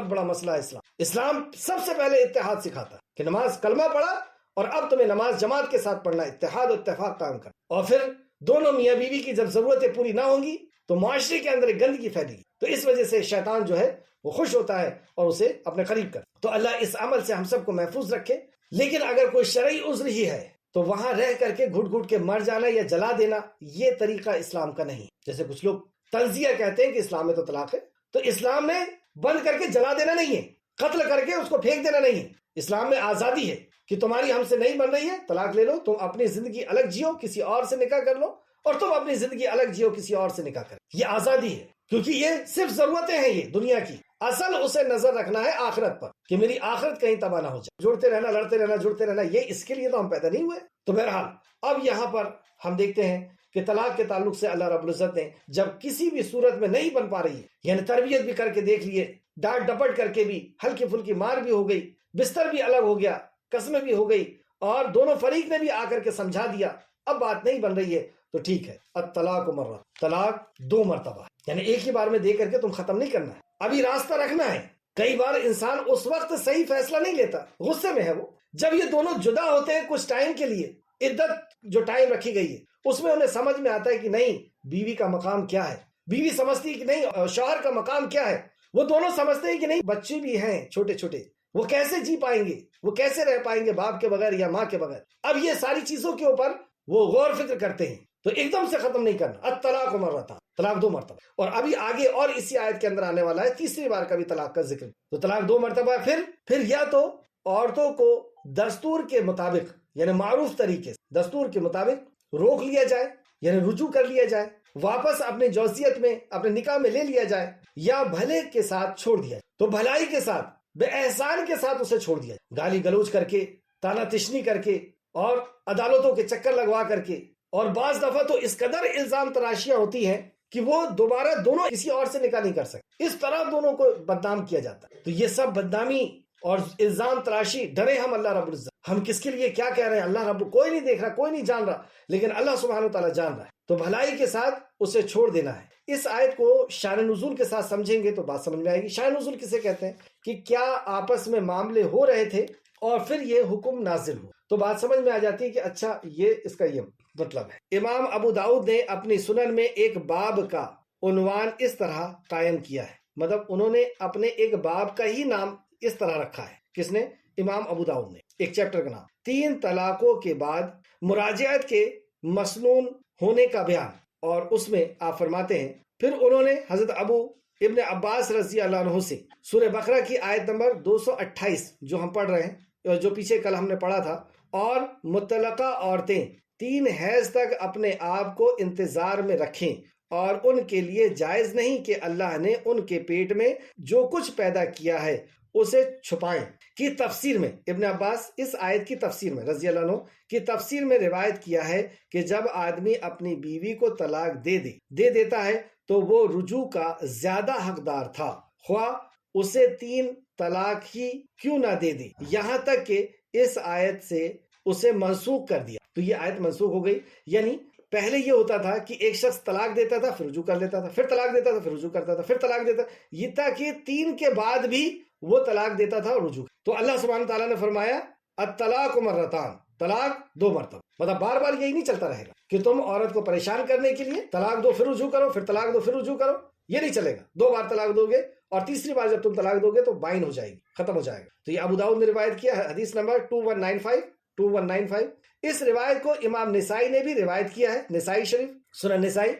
بڑا مسئلہ ہے. اسلام سب سے پہلے اتحاد سکھاتا ہے کہ نماز کلمہ پڑھا اور اب تمہیں نماز جماعت کے ساتھ پڑھنا، اتحاد و اتفاق قائم کرنا. اور پھر دونوں میاں بیوی کی جب ضرورتیں پوری نہ ہوں گی تو معاشرے کے اندر ایک گندگی پھیلے گی. تو اس وجہ سے شیطان جو ہے وہ خوش ہوتا ہے اور اسے اپنے قریب کر. تو اللہ اس عمل سے ہم سب کو محفوظ رکھے. لیکن اگر کوئی شرعی عذر ہی ہے تو وہاں رہ کر کے گھٹ گھٹ کے مر جانا یا جلا دینا، یہ طریقہ اسلام کا نہیں. جیسے کچھ لوگ تنزیہ کہتے ہیں کہ اسلام میں تو طلاق ہے، تو اسلام میں بند کر کے جلا دینا نہیں ہے، قتل کر کے اس کو پھینک دینا نہیں ہے. اسلام میں آزادی ہے کہ تمہاری ہم سے نہیں بن رہی ہے، طلاق لے لو، تم اپنی زندگی الگ جیو، کسی اور سے نکاح کر لو، اور تم اپنی زندگی الگ جیو، کسی اور سے نکاح کر. یہ آزادی ہے، کیونکہ یہ صرف ضرورتیں ہیں یہ دنیا کی. اصل اسے نظر رکھنا ہے آخرت پر کہ میری آخرت کہیں تباہ نہ ہو جائے. جڑتے رہنا، لڑتے رہنا، جڑتے رہنا، یہ اس کے لیے تو ہم پیدا نہیں ہوئے. تو بہرحال اب یہاں پر ہم دیکھتے ہیں کہ طلاق کے تعلق سے اللہ رب العزت نے جب کسی بھی صورت میں نہیں بن پا رہی ہے، یعنی تربیت بھی کر کے دیکھ لیے، ڈانٹ ڈپٹ کر کے بھی، ہلکی پھلکی مار بھی ہو گئی، بستر بھی الگ ہو گیا، قسمیں بھی ہو گئی، اور دونوں فریق نے بھی آ کر کے سمجھا دیا، اب بات نہیں بن رہی ہے، تو ٹھیک ہے، الطلاق مرہ، طلاق 2 مرتبہ، یعنی ایک ہی بار میں دے کر کے تم ختم نہیں کرنا ہے، ابھی راستہ رکھنا ہے. کئی بار انسان اس وقت صحیح فیصلہ نہیں لیتا، غصے میں ہے وہ. جب یہ دونوں جدا ہوتے ہیں کچھ ٹائم کے لیے، عدت جو ٹائم رکھی گئی ہے اس میں انہیں سمجھ میں آتا ہے کہ نہیں، بیوی کا مقام کیا ہے، بیوی سمجھتی ہے کہ نہیں شوہر کا مقام کیا ہے. وہ دونوں سمجھتے ہیں کہ نہیں، بچے بھی ہیں چھوٹے چھوٹے، وہ کیسے جی پائیں گے، وہ کیسے رہ پائیں گے باپ کے بغیر یا ماں کے بغیر. اب یہ ساری چیزوں کے اوپر وہ غور فکر کرتے ہیں. تو ایک دم سے ختم نہیں کرنا. الطلاق مرتان، طلاق 2 مرتبہ. اور ابھی آگے اور اسی آیت کے اندر آنے والا ہے تیسری بار کا بھی طلاق کا ذکر. تو طلاق 2 مرتبہ. پھر یا تو عورتوں کو دستور کے مطابق، یعنی معروف طریقے سے دستور کے مطابق روک لیا جائے، یعنی رجوع کر لیا جائے، واپس اپنے جوزیت میں، اپنے نکاح میں لے لیا جائے، یا بھلے کے ساتھ چھوڑ دیا جائے. تو بھلائی کے ساتھ، بے احسان کے ساتھ اسے چھوڑ دیا جائے، گالی گلوچ کر کے، تانا تشنی کر کے، اور عدالتوں کے چکر لگوا کر کے. اور بعض دفعہ تو اس قدر الزام تراشیاں ہوتی ہیں کہ وہ دوبارہ دونوں کسی اور سے نکاح نہیں کر سکتے. اس طرح دونوں کو بدنام کیا جاتا ہے. تو یہ سب بدنامی اور الزام تراشی، ڈرے ہم اللہ رب العزت. ہم کس کے لیے کیا کہہ رہے ہیں، اللہ رب کوئی نہیں دیکھ رہا، کوئی نہیں جان رہا، لیکن اللہ سبحانہ وتعالی جان رہا ہے. تو بھلائی کے ساتھ اسے چھوڑ دینا ہے. اس آیت کو شان نزول کے ساتھ سمجھیں گے تو بات سمجھ میں آئے گی. شان نزول کسے کہتے ہیں کہ کیا آپس میں معاملے ہو رہے تھے اور پھر یہ حکم نازل ہو، تو بات سمجھ میں آ جاتی ہے کہ اچھا یہ اس کا یہ مطلب ہے. امام ابو داؤد نے اپنی سنن میں ایک باب کا عنوان اس طرح قائم کیا ہے، مطلب انہوں نے اپنے ایک باب کا ہی نام اس طرح رکھا ہے. کس نے؟ امام ابو داؤد نے. ایک چیپٹر کا نام 3 طلاقوں کے بعد مراجعت کے مسنون ہونے کا بیان. اور اس میں آپ فرماتے ہیں پھر انہوں نے حضرت ابو ابن عباس رضی اللہ عنہ سے سورہ بقرہ کی آیت نمبر 228 جو ہم پڑھ رہے ہیں، جو پیچھے کل ہم نے پڑھا تھا، اور مطلقہ عورتیں 3 حیض تک اپنے آپ کو انتظار میں رکھیں اور ان کے لیے جائز نہیں کہ اللہ نے ان کے پیٹ میں جو کچھ پیدا کیا ہے اسے چھپائیں. کی تفسیر میں ابن عباس اس آیت کی تفسیر میں رضی اللہ عنہ کی تفسیر میں روایت کیا ہے کہ جب آدمی اپنی بیوی کو طلاق دے دیتا ہے تو وہ رجوع کا زیادہ حقدار تھا، خواہ اسے 3 طلاق ہی کیوں نہ دے دی، یہاں تک کہ اس آیت سے اسے منسوخ کر دیا. تو یہ آیت منسوخ ہو گئی. یعنی پہلے یہ ہوتا تھا کہ ایک شخص طلاق دیتا تھا پھر رجوع کر لیتا تھا، پھر طلاق دیتا تھا پھر رجوع کرتا تھا، پھر طلاق دیتا، یہ تھا کہ 3 کے بعد بھی وہ طلاق دیتا تھا اور رجوع. تو اللہ سبحانہ تعالیٰ نے فرمایا الطلاق مرتان، طلاق 2 مرتبہ، مطلب بار بار یہی نہیں چلتا رہے گا کہ تم عورت کو پریشان کرنے کے لیے طلاق دو پھر رجوع کرو، پھر طلاق دو پھر رجوع کرو، یہ نہیں چلے گا۔ 2 بار طلاق دو گے اور تیسری بار جب تم طلاق دو گے تو بائن ہو جائے گی، ختم ہو جائے گا۔ تو یہ ابو داؤد نے روایت کیا ہے، حدیث نمبر 2195۔ اس روایت کو امام نسائی نے بھی روایت کیا ہے، نسائی شریف، سنن نسائی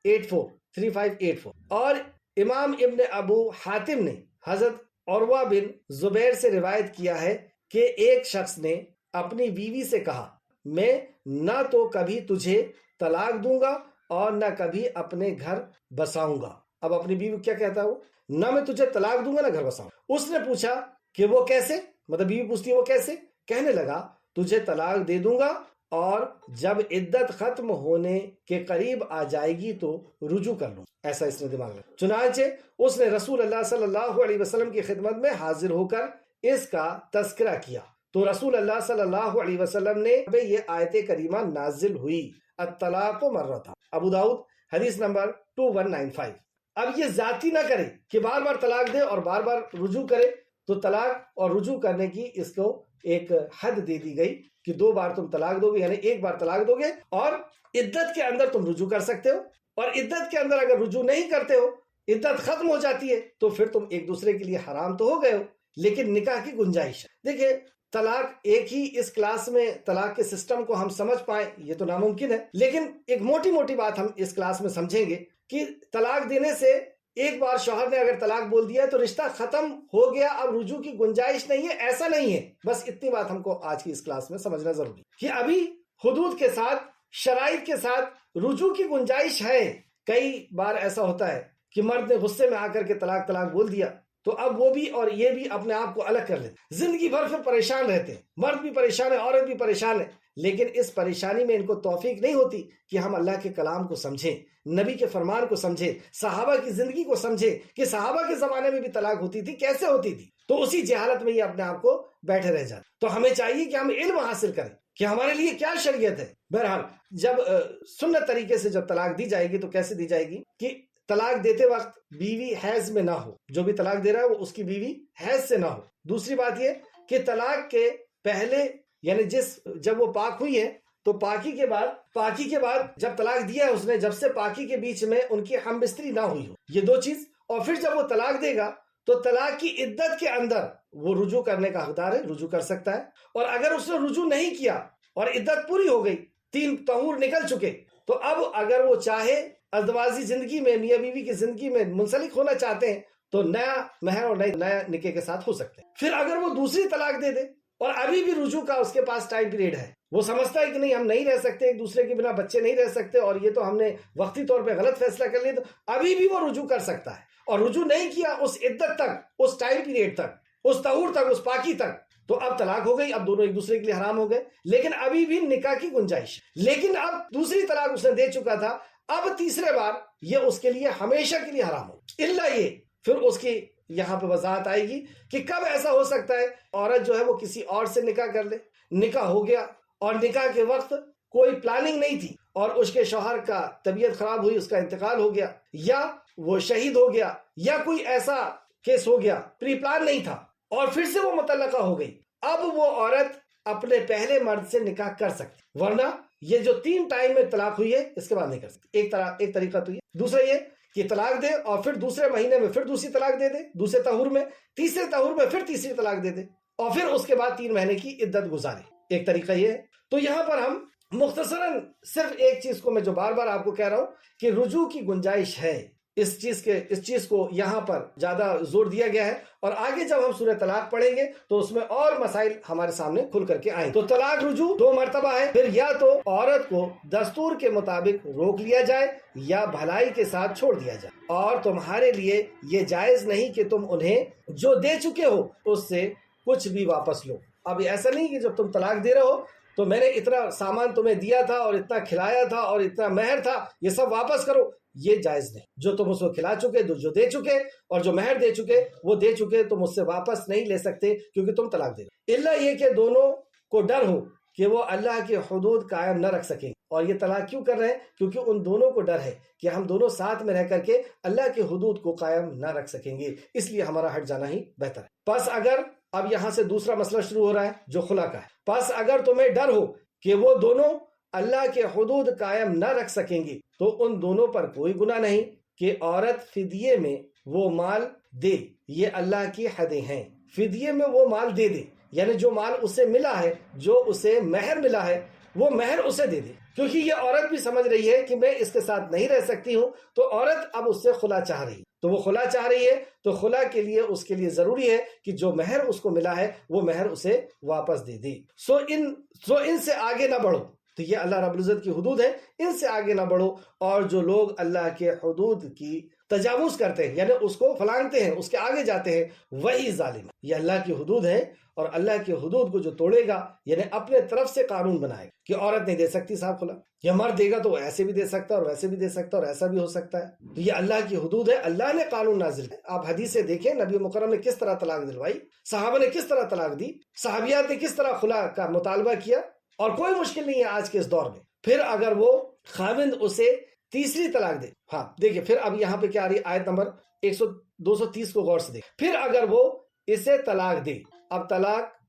3584 اور امام ابن ابو حاتم نے حضرت عروہ بن زبیر سے روایت کیا ہے کہ ایک شخص نے اپنی بیوی سے کہا، میں نہ تو کبھی تجھے طلاق دوں گا اور نہ کبھی اپنے گھر بساؤں گا۔ اب اپنی بیوی کیا کہتا ہے وہ، نہ میں تجھے طلاق دوں گا نہ گھر بساؤں۔ اس نے پوچھا کہ وہ کیسے، مطلب بیوی پوچھتی ہے وہ کیسے، کہنے لگا تجھے طلاق دے دوں گا اور جب عدت ختم ہونے کے قریب آ جائے گی تو رجوع کر لوں، ایسا اس نے دماغ میں۔ چنانچہ اس نے رسول اللہ صلی اللہ علیہ وسلم کی خدمت میں حاضر ہو کر اس کا تذکرہ کیا تو رسول اللہ صلی اللہ علیہ وسلم نے یہ آیت کریمہ نازل ہوئی، الطلاق مرتان، ابو داؤد حدیث نمبر 2195۔ اب یہ ذاتی نہ کرے کہ بار بار طلاق دے اور بار بار رجوع کرے، تو طلاق اور رجوع کرنے کی اس کو ایک حد دے دی گئی کہ 2 بار تم طلاق دو گے، یعنی 1 بار طلاق دو گے اور عدت کے اندر تم رجوع کر سکتے ہو، اور عدت کے اندر اگر رجوع نہیں کرتے ہو، عدت ختم ہو جاتی ہے تو پھر تم ایک دوسرے کے لیے حرام تو ہو گئے ہو، لیکن نکاح کی گنجائش ہے۔ دیکھیں طلاق ایک ہی اس کلاس میں طلاق کے سسٹم کو ہم سمجھ پائیں یہ تو ناممکن ہے، لیکن ایک موٹی موٹی بات ہم اس کلاس میں سمجھیں گے کہ طلاق دینے سے ایک بار شوہر نے اگر طلاق بول دیا تو رشتہ ختم ہو گیا، اب رجوع کی گنجائش نہیں ہے، ایسا نہیں ہے۔ بس اتنی بات ہم کو آج کی اس کلاس میں سمجھنا ضروری ہے کہ ابھی حدود کے ساتھ، شرائط کے ساتھ رجوع کی گنجائش ہے۔ کئی بار ایسا ہوتا ہے کہ مرد نے غصے میں آ کر کے طلاق بول دیا تو اب وہ بھی اور یہ بھی اپنے آپ کو الگ کر لیتے، زندگی بھر پھر پریشان رہتے ہیں، مرد بھی پریشان ہے، عورت بھی پریشان ہے، لیکن اس پریشانی میں ان کو توفیق نہیں ہوتی کہ ہم اللہ کے کلام کو سمجھیں، نبی کے فرمان کو سمجھیں، صحابہ کی زندگی کو سمجھیں کہ صحابہ کے زمانے میں بھی طلاق ہوتی تھی، کیسے ہوتی تھی، تو اسی جہالت میں یہ اپنے آپ کو بیٹھے رہ جاتے۔ تو ہمیں چاہیے کہ ہم علم حاصل کریں کہ ہمارے لیے کیا شریعت ہے۔ بہرحال جب سنت طریقے سے جب طلاق دی جائے گی تو کیسے دی جائے گی کہ طلاق دیتے وقت بیوی حیض میں نہ ہو، جو بھی طلاق دے رہا ہے وہ اس کی بیوی حیض سے نہ ہو۔ دوسری بات یہ کہ طلاق کے پہلے یعنی جب وہ پاک ہوئی ہے تو پاکی کے بعد جب طلاق دیا ہے اس نے، جب سے پاکی کے بیچ میں ان کی ہم بستری نہ ہوئی ہو، یہ 2 چیز، اور پھر جب وہ طلاق دے گا تو طلاق کی عدت کے اندر وہ رجوع کرنے کا حقدار ہے، رجوع کر سکتا ہے، اور اگر اس نے رجوع نہیں کیا اور عدت پوری ہو گئی، 3 طہور نکل چکے، تو اب اگر وہ چاہے ازدواجی زندگی میں، میاں بیوی کی زندگی میں منسلک ہونا چاہتے ہیں تو نیا مہر اور نیا نکاح کے ساتھ ہو سکتے ہیں۔ پھر اگر وہ دوسری طلاق دے دے اور ابھی بھی رجوع کا اس کے پاس ٹائم پیریڈ ہے، وہ سمجھتا ہے کہ نہیں ہم نہیں رہ سکتے ایک دوسرے کے بنا، بچے نہیں رہ سکتے اور یہ تو ہم نے وقتی طور پہ غلط فیصلہ کر لیا، تو ابھی بھی وہ رجوع کر سکتا ہے، اور رجوع نہیں کیا اس عدت تک، اس ٹائم پیریڈ تک، اس طہور تک، اس پاکی تک، تو اب طلاق ہو گئی، اب دونوں ایک دوسرے کے لیے حرام ہو گئے، لیکن ابھی بھی نکاح کی گنجائش ہے۔ لیکن اب دوسری طلاق اس نے دے چکا تھا، اب تیسرے بار یہ اس کے لیے ہمیشہ کے لیے حرام ہو، الا یہ پھر اس کی یہاں پہ وضاحت آئے گی کہ کب ایسا ہو سکتا ہے عورت جو ہے وہ کسی اور سے نکاح کر لے، نکاح ہو گیا اور نکاح کے وقت کوئی پلاننگ نہیں تھی اور اس کے شوہر کا طبیعت خراب ہوئی، اس کا انتقال ہو گیا، یا وہ شہید ہو گیا، یا کوئی ایسا کیس ہو گیا، پری پلان نہیں تھا، اور پھر سے وہ مطلقہ ہو گئی، اب وہ عورت اپنے پہلے مرد سے نکاح کر سکتی، ورنہ یہ جو 3 ٹائم میں طلاق ہوئی ہے اس کے بعد نہیں کر سکتی۔ ایک طریقہ تو یہ، دوسرا یہ کہ طلاق دے اور پھر دوسرے مہینے میں پھر دوسری طلاق دے دے، دوسرے طہور میں، تیسرے طہور میں پھر تیسری طلاق دے دے، اور پھر اس کے بعد 3 مہینے کی عدت گزارے، ایک طریقہ یہ ہے۔ تو یہاں پر ہم مختصراً صرف ایک چیز کو میں جو بار بار آپ کو کہہ رہا ہوں کہ رجوع کی گنجائش ہے، اس چیز کو یہاں پر زیادہ زور دیا گیا ہے، اور آگے جب ہم سورہ طلاق پڑھیں گے تو اس میں اور مسائل ہمارے سامنے کھل کر کے آئیں۔ تو طلاق رجوع 2 مرتبہ ہے، پھر یا تو عورت کو دستور کے مطابق روک لیا جائے یا بھلائی کے ساتھ چھوڑ دیا جائے، اور تمہارے لیے یہ جائز نہیں کہ تم انہیں جو دے چکے ہو اس سے کچھ بھی واپس لو۔ اب ایسا نہیں کہ جب تم طلاق دے رہے ہو تو میں نے اتنا سامان تمہیں دیا تھا اور اتنا کھلایا تھا اور اتنا مہر تھا، یہ سب واپس کرو، یہ جائز نہیں۔ جو تم اس کو کھلا چکے، جو دے چکے اور جو مہر دے چکے وہ دے چکے، تم اس سے واپس نہیں لے سکتے کیونکہ تم طلاق دے رہے، الا یہ کہ دونوں کو ڈر ہو کہ وہ اللہ کے حدود قائم نہ رکھ سکیں۔ اور یہ طلاق کیوں کر رہے ہیں؟ کیونکہ ان دونوں کو ڈر ہے کہ ہم دونوں ساتھ میں رہ کر کے اللہ کے حدود کو قائم نہ رکھ سکیں گے، اس لیے ہمارا ہٹ جانا ہی بہتر ہے۔ پس اگر اب یہاں سے دوسرا مسئلہ شروع ہو رہا ہے جو خلا کا ہے. پس اگر تمہیں ڈر ہو کہ وہ دونوں اللہ کے حدود قائم نہ رکھ سکیں گے تو ان دونوں پر کوئی گناہ نہیں کہ عورت فدیے میں وہ مال دے. یہ اللہ کی حدیں ہیں. فدیے میں وہ مال دے دے، یعنی جو مال اسے ملا ہے، جو اسے مہر ملا ہے، وہ مہر اسے دے دے. کیونکہ یہ عورت بھی سمجھ رہی ہے کہ میں اس کے ساتھ نہیں رہ سکتی ہوں، تو عورت اب اس سے خلا چاہ رہی ہے. تو وہ خلا چاہ رہی ہے تو خلا کے لیے اس کے لیے ضروری ہے کہ جو مہر اس کو ملا ہے وہ مہر اسے واپس دے دے. سو ان سے آگے نہ بڑھو. تو یہ اللہ رب العزت کی حدود ہے، ان سے آگے نہ بڑھو. اور جو لوگ اللہ کے حدود کی تجاوز کرتے ہیں، یعنی اس کو پھلانگتے ہیں، اس کے آگے جاتے ہیں، وہی ظالم ہے. یہ اللہ کی حدود ہے، اور اللہ کی حدود کو جو توڑے گا، یعنی اپنے طرف سے قانون بنائے کہ عورت نہیں دے سکتی صاحب خلا، یا مرد دے گا تو وہ ایسے بھی دے سکتا ہے اور ویسے بھی دے سکتا ہے اور ایسا بھی ہو سکتا ہے. تو یہ اللہ کی حدود ہے، اللہ نے قانون نازل ہے. آپ حدیثیں دیکھیں، نبی مکرم نے کس طرح طلاق دلوائی، صحابہ نے کس طرح طلاق دی، صحابیات نے کس طرح خلا کا مطالبہ کیا، اور کوئی مشکل نہیں ہے آج کے اس دور میں. پھر اگر وہ خاوند اسے تیسری طلاق دے، ہاں دیکھیں پھر اب یہاں پہ کیا آ رہی ہے، آیت نمبر 230 کو غور سے دیکھ. پھر اگر وہ اسے طلاق دے، اب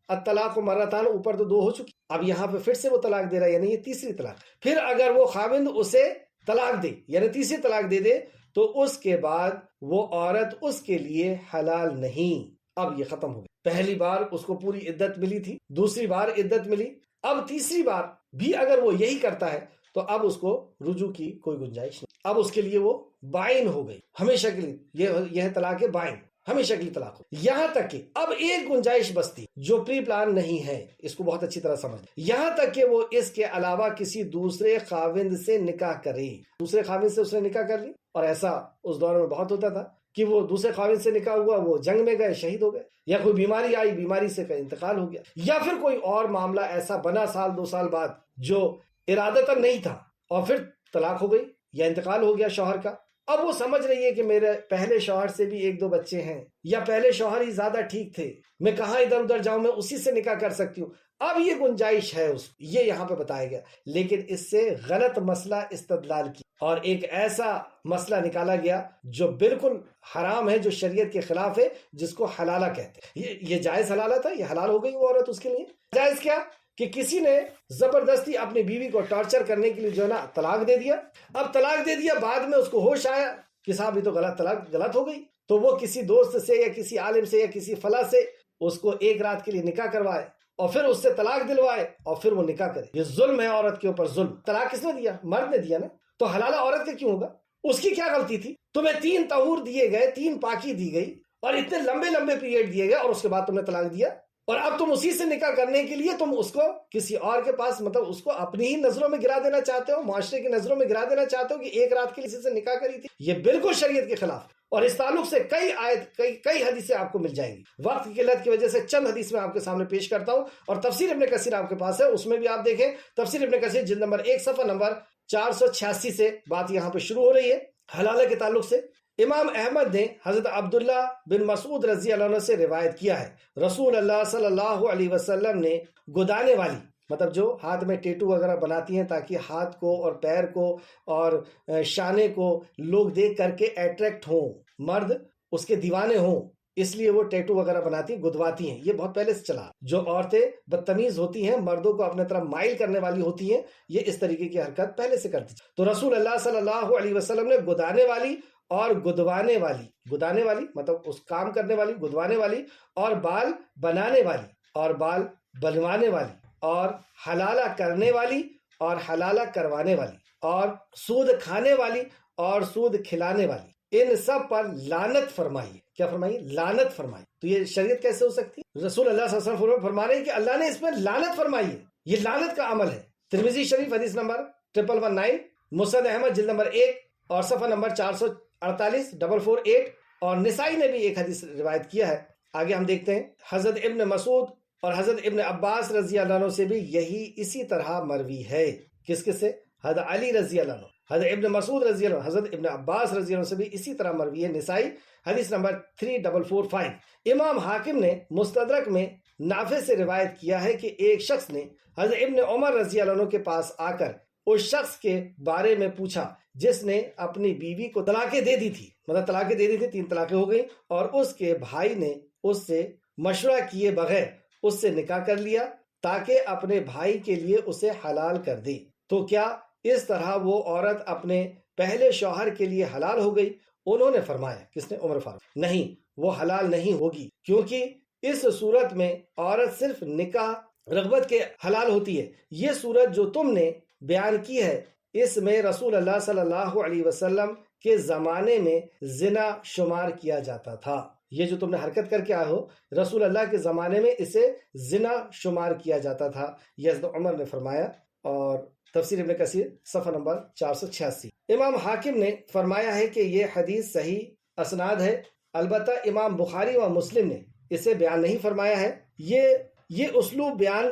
الطلاق مرتان، اوپر تو 2 ہو چکی، اب یہاں پہ پھر سے وہ طلاق دے رہا ہے، یعنی یہ تیسری طلاق. پھر اگر وہ خاوند اسے طلاق دے، یعنی تیسری طلاق دے دے، تو اس کے بعد وہ عورت اس کے لیے حلال نہیں. اب یہ ختم ہو گیا. پہلی بار اس کو پوری عدت ملی تھی، دوسری بار عدت ملی، اب تیسری بار بھی اگر وہ یہی کرتا ہے تو اب اس کو رجوع کی کوئی گنجائش نہیں. اب اس کے لیے وہ بائن ہو گئی ہمیشہ کے لیے. یہ طلاق ہے بائن، ہمیشہ کے لیے طلاق ہو. یہاں تک کہ اب ایک گنجائش بستی جو پری پلان نہیں ہے، اس کو بہت اچھی طرح سمجھ، یہاں تک کہ وہ اس کے علاوہ کسی دوسرے خاوند سے نکاح کرے. دوسرے خاوند سے اس نے نکاح کر لی، اور ایسا اس دور میں بہت ہوتا تھا کہ وہ دوسرے خاوند سے نکاح ہوا، وہ جنگ میں گئے، شہید ہو گئے، یا کوئی بیماری آئی، بیماری سے انتقال ہو گیا، یا پھر کوئی اور معاملہ ایسا بنا 1-2 سال بعد جو ارادتاً نہیں تھا، اور پھر طلاق ہو گئی یا انتقال ہو گیا شوہر کا. اب وہ سمجھ رہی ہے کہ میرے پہلے شوہر سے بھی 1-2 بچے ہیں، یا پہلے شوہر ہی زیادہ ٹھیک تھے، میں کہاں ادھر ادھر جاؤں، میں اسی سے نکاح کر سکتی ہوں. اب یہ گنجائش ہے، یہ یہاں پہ بتایا گیا. لیکن اس سے غلط مسئلہ استدلال کی، اور ایک ایسا مسئلہ نکالا گیا جو بالکل حرام ہے، جو شریعت کے خلاف ہے، جس کو حلالہ کہتے ہیں. یہ جائز حلالہ تھا، یہ حلال ہو گئی وہ عورت اس کے لیے. جائز کیا کہ کسی نے زبردستی اپنی بیوی کو ٹارچر کرنے کے لیے جو ہے نا طلاق دے دیا. اب طلاق دے دیا، بعد میں اس کو ہوش آیا کہ صاحب یہ تو غلط ہو گئی، تو وہ کسی دوست سے یا کسی عالم سے یا کسی فلاں سے اس کو 1 رات کے لیے نکاح کروائے، اور پھر اس سے طلاق دلوائے، اور پھر وہ نکاح کرے. یہ ظلم ہے عورت کے اوپر. ظلم. طلاق کس نے دیا؟ مرد نے دیا نا. تو حلالہ عورت کا کیوں ہوگا؟ اس کی کیا غلطی تھی؟ تمہیں 3 طہور دیے گئے، 3 پاکی دی گئی، اور اتنے لمبے پیریڈ دیے گئے، اور اس کے بعد تم نے طلاق دیا، اور اب تم اسی سے نکاح کرنے کے لیے تم اس کو کسی اور کے پاس، مطلب اس کو اپنی ہی نظروں میں گرا دینا چاہتے ہو، معاشرے کی نظروں میں گرا دینا چاہتے ہو کہ 1 رات کے لیے اسی سے نکاح کری تھی. یہ بالکل شریعت کے خلاف. اور اس تعلق سے کئی حدیثیں آپ کو مل جائیں گی. وقت کی قلت کی وجہ سے چند حدیث میں آپ کے سامنے پیش کرتا ہوں، اور تفسیر ابن کثیر آپ کے پاس ہے، اس میں بھی آپ دیکھیں. تفسیر ابن کثیر جلد نمبر 1 صفحہ نمبر 486 سے بات یہاں پہ شروع ہو رہی ہے حلالہ کے تعلق سے. امام احمد نے حضرت عبداللہ بن مسعود رضی اللہ عنہ سے روایت کیا ہے، رسول اللہ صلی اللہ علیہ وسلم نے گدانے والی، مطلب جو ہاتھ میں ٹیٹو وغیرہ بناتی ہیں تاکہ ہاتھ کو اور پیر کو اور شانے کو لوگ دیکھ کر کے اٹریکٹ ہوں، مرد اس کے دیوانے ہوں، اس لیے وہ ٹیٹو وغیرہ بناتی ہیں، گدواتی ہیں. یہ بہت پہلے سے چلا. جو عورتیں بدتمیز ہوتی ہیں، مردوں کو اپنے طرف مائل کرنے والی ہوتی ہیں، یہ اس طریقے کی حرکت پہلے سے کرتی. تو رسول اللہ صلی اللہ علیہ وسلم نے گدانے والی اور گدوانے والی مطلب اس کام کرنے والی، گدوانے والی، اور بال بنانے والی اور بال بنوانے والی، اور حلالہ کرنے والی اور حلالہ کروانے والی، اور سود کھانے والی اور سود کھلانے والی، ان سب پر لعنت فرمائی. کیا فرمائی؟ لعنت فرمائی. تو یہ شریعت کیسے ہو سکتی ہے؟ رسول اللہ صلی اللہ علیہ وسلم فرما رہے ہیں کہ اللہ نے اس پر لعنت فرمائی ہے. یہ لعنت کا عمل ہے. ترمذی شریف حدیث نمبر 1119، مسند احمد جلد نمبر 1 اور صفحہ نمبر 448 448، اور نسائی نے بھی ایک حدیث روایت کیا ہے. آگے ہم دیکھتے ہیں. حضرت ابن مسعود اور حضرت ابن عباس رضی اللہ عنہ سے بھی یہی اسی طرح مروی ہے. کس سے؟ حضرت علی رضی اللہ عنہ، حضرت ابن مسعود رضی اللہ عنہ، حضرت ابن عباس رضی اللہ عنہ سے بھی اسی طرح مروی ہے. نسائی حدیث نمبر 3445. امام حاکم نے مستدرک میں نافع سے روایت کیا ہے کہ ایک شخص نے حضرت ابن عمر رضی اللہ عنہ کے پاس آ کر اس شخص کے بارے میں پوچھا جس نے اپنی بیوی کو طلاقیں دے دی تھی، مطلب طلاقیں دے دی تھی، 3 طلاقیں ہو گئی، اور اس کے بھائی نے اس سے مشورہ کیے بغیر اس سے نکاح کر لیا تاکہ اپنے بھائی کے لیے اسے حلال کر دے، تو کیا اس طرح وہ عورت اپنے پہلے شوہر کے لیے حلال ہو گئی؟ انہوں نے فرمایا، کس نے؟ عمر فاروق، نہیں، وہ حلال نہیں ہوگی، کیونکہ اس صورت میں عورت صرف نکاح رغبت کے حلال ہوتی ہے۔ یہ صورت جو تم نے بیان کی ہے، اس میں رسول اللہ صلی اللہ علیہ وسلم کے زمانے میں زنا شمار کیا جاتا تھا۔ یہ جو تم نے حرکت کر کے آئے ہو، رسول اللہ کے زمانے میں اسے زنا شمار کیا جاتا تھا، یہ حضرت عمر نے فرمایا۔ اور تفسیر ابن کثیر صفحہ نمبر 486۔ امام حاکم نے فرمایا ہے کہ یہ حدیث صحیح اسناد ہے، البتہ امام بخاری و مسلم نے اسے بیان نہیں فرمایا ہے۔ یہ اسلوب بیان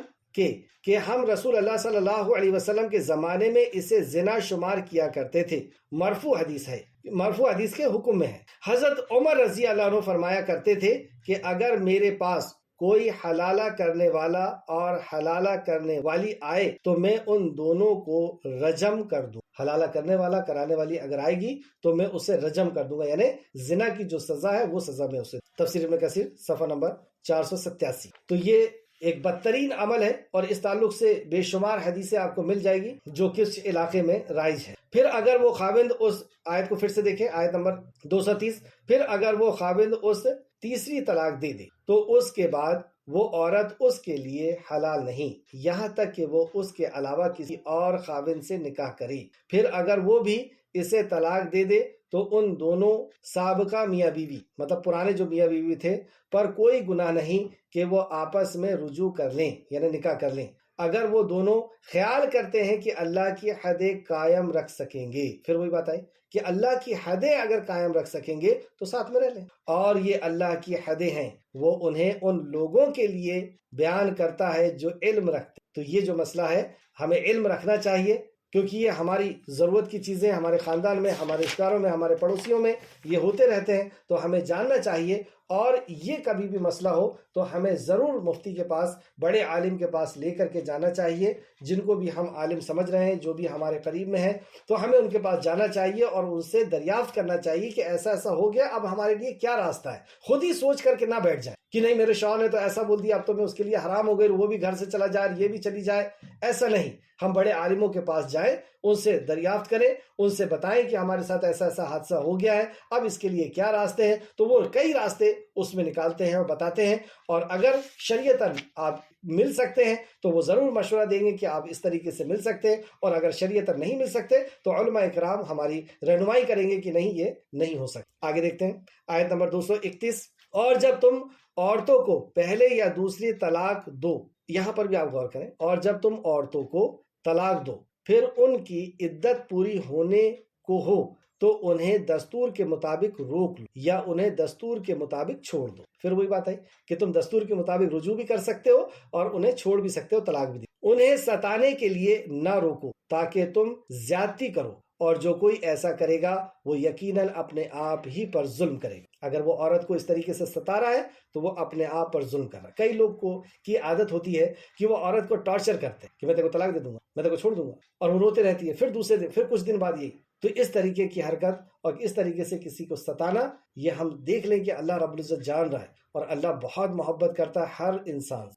کہ ہم رسول اللہ صلی اللہ علیہ وسلم کے زمانے میں اسے زنا شمار کیا کرتے تھے، مرفوع حدیث ہے، مرفوع حدیث کے حکم میں ہے۔ حضرت عمر رضی اللہ عنہ فرمایا کرتے تھے کہ اگر میرے پاس کوئی حلالہ کرنے والا اور حلالہ کرنے والی آئے تو میں ان دونوں کو رجم کر دوں۔ حلالہ کرنے والا کرانے والی اگر آئے گی تو میں اسے رجم کر دوں گا، یعنی زنا کی جو سزا ہے وہ سزا میں اسے۔ تفسیر ابن کثیر صفحہ نمبر 487۔ تو یہ ایک بدترین عمل ہے، اور اس تعلق سے بے شمار حدیثیں آپ کو مل جائے گی جو کس علاقے میں رائج ہے۔ پھر اگر وہ خاوند اس آیت کو پھر سے دیکھیں، آیت نمبر 230، پھر اگر وہ خاوند اس تیسری طلاق دے دے تو اس کے بعد وہ عورت اس کے لیے حلال نہیں یہاں تک کہ وہ اس کے علاوہ کسی اور خاوند سے نکاح کرے۔ پھر اگر وہ بھی اسے طلاق دے دے تو ان دونوں سابقہ میاں بیوی، مطلب پرانے جو میاں بیوی تھے، پر کوئی گناہ نہیں کہ وہ آپس میں رجوع کر لیں، یعنی نکاح کر لیں، اگر وہ دونوں خیال کرتے ہیں کہ اللہ کی حدیں قائم رکھ سکیں گے۔ پھر وہی بات آئی کہ اللہ کی حدیں اگر قائم رکھ سکیں گے تو ساتھ میں رہ لیں، اور یہ اللہ کی حدیں ہیں، وہ انہیں ان لوگوں کے لیے بیان کرتا ہے جو علم رکھتے۔ تو یہ جو مسئلہ ہے، ہمیں علم رکھنا چاہیے، کیونکہ یہ ہماری ضرورت کی چیزیں ہمارے خاندان میں، ہمارے رشتہ داروں میں، ہمارے پڑوسیوں میں یہ ہوتے رہتے ہیں، تو ہمیں جاننا چاہیے۔ اور یہ کبھی بھی مسئلہ ہو تو ہمیں ضرور مفتی کے پاس، بڑے عالم کے پاس لے کر کے جانا چاہیے، جن کو بھی ہم عالم سمجھ رہے ہیں، جو بھی ہمارے قریب میں ہیں، تو ہمیں ان کے پاس جانا چاہیے اور ان سے دریافت کرنا چاہیے کہ ایسا ایسا ہو گیا، اب ہمارے لیے کیا راستہ ہے۔ خود ہی سوچ کر کے نہ بیٹھ جائے کہ نہیں میرے شوہر نے تو ایسا بول دیا، اب تو میں اس کے لیے حرام ہو گئی، وہ بھی گھر سے چلا جائے، یہ بھی چلی جائے، ایسا نہیں۔ ہم بڑے عالموں کے پاس جائیں، ان سے دریافت کریں، ان سے بتائیں کہ ہمارے ساتھ ایسا ایسا حادثہ ہو گیا ہے، اب اس کے لیے کیا راستے ہیں، تو وہ کئی راستے اس میں نکالتے ہیں اور بتاتے ہیں۔ اور اگر شریعتاً آپ مل سکتے ہیں تو وہ ضرور مشورہ دیں گے کہ آپ اس طریقے سے مل سکتے ہیں، اور اگر شریعتاً نہیں مل سکتے تو علماء اکرام ہماری رہنمائی کریں گے کہ نہیں، یہ نہیں ہو سکتا۔ آگے دیکھتے ہیں آیت نمبر 231۔ اور جب تم عورتوں کو پہلے یا دوسری طلاق دو، یہاں پر بھی آپ غور کریں، اور جب تم عورتوں کو طلاق دو پھر ان کی عدت پوری ہونے کو ہو تو انہیں دستور کے مطابق روک لو یا انہیں دستور کے مطابق چھوڑ دو۔ پھر وہی بات ہے کہ تم دستور کے مطابق رجوع بھی کر سکتے ہو اور انہیں چھوڑ بھی سکتے ہو، طلاق بھی دے۔ انہیں ستانے کے لیے نہ روکو تاکہ تم زیادتی کرو، اور جو کوئی ایسا کرے گا وہ یقیناً اپنے آپ ہی پر ظلم کرے گا۔ اگر وہ عورت کو اس طریقے سے ستا رہا ہے تو وہ اپنے آپ پر ظلم کر رہا ہے۔ کئی لوگ کو کی عادت ہوتی ہے کہ وہ عورت کو ٹارچر کرتے ہیں کہ میں تیرے کو طلاق دے دوں گا، میں تیرے کو چھوڑ دوں گا، اور وہ روتے رہتی ہے، پھر دوسرے دن، پھر کچھ دن بعد یہی۔ تو اس طریقے کی حرکت اور اس طریقے سے کسی کو ستانا، یہ ہم دیکھ لیں کہ اللہ رب العزت جان رہا ہے، اور اللہ بہت محبت کرتا ہے ہر انسان،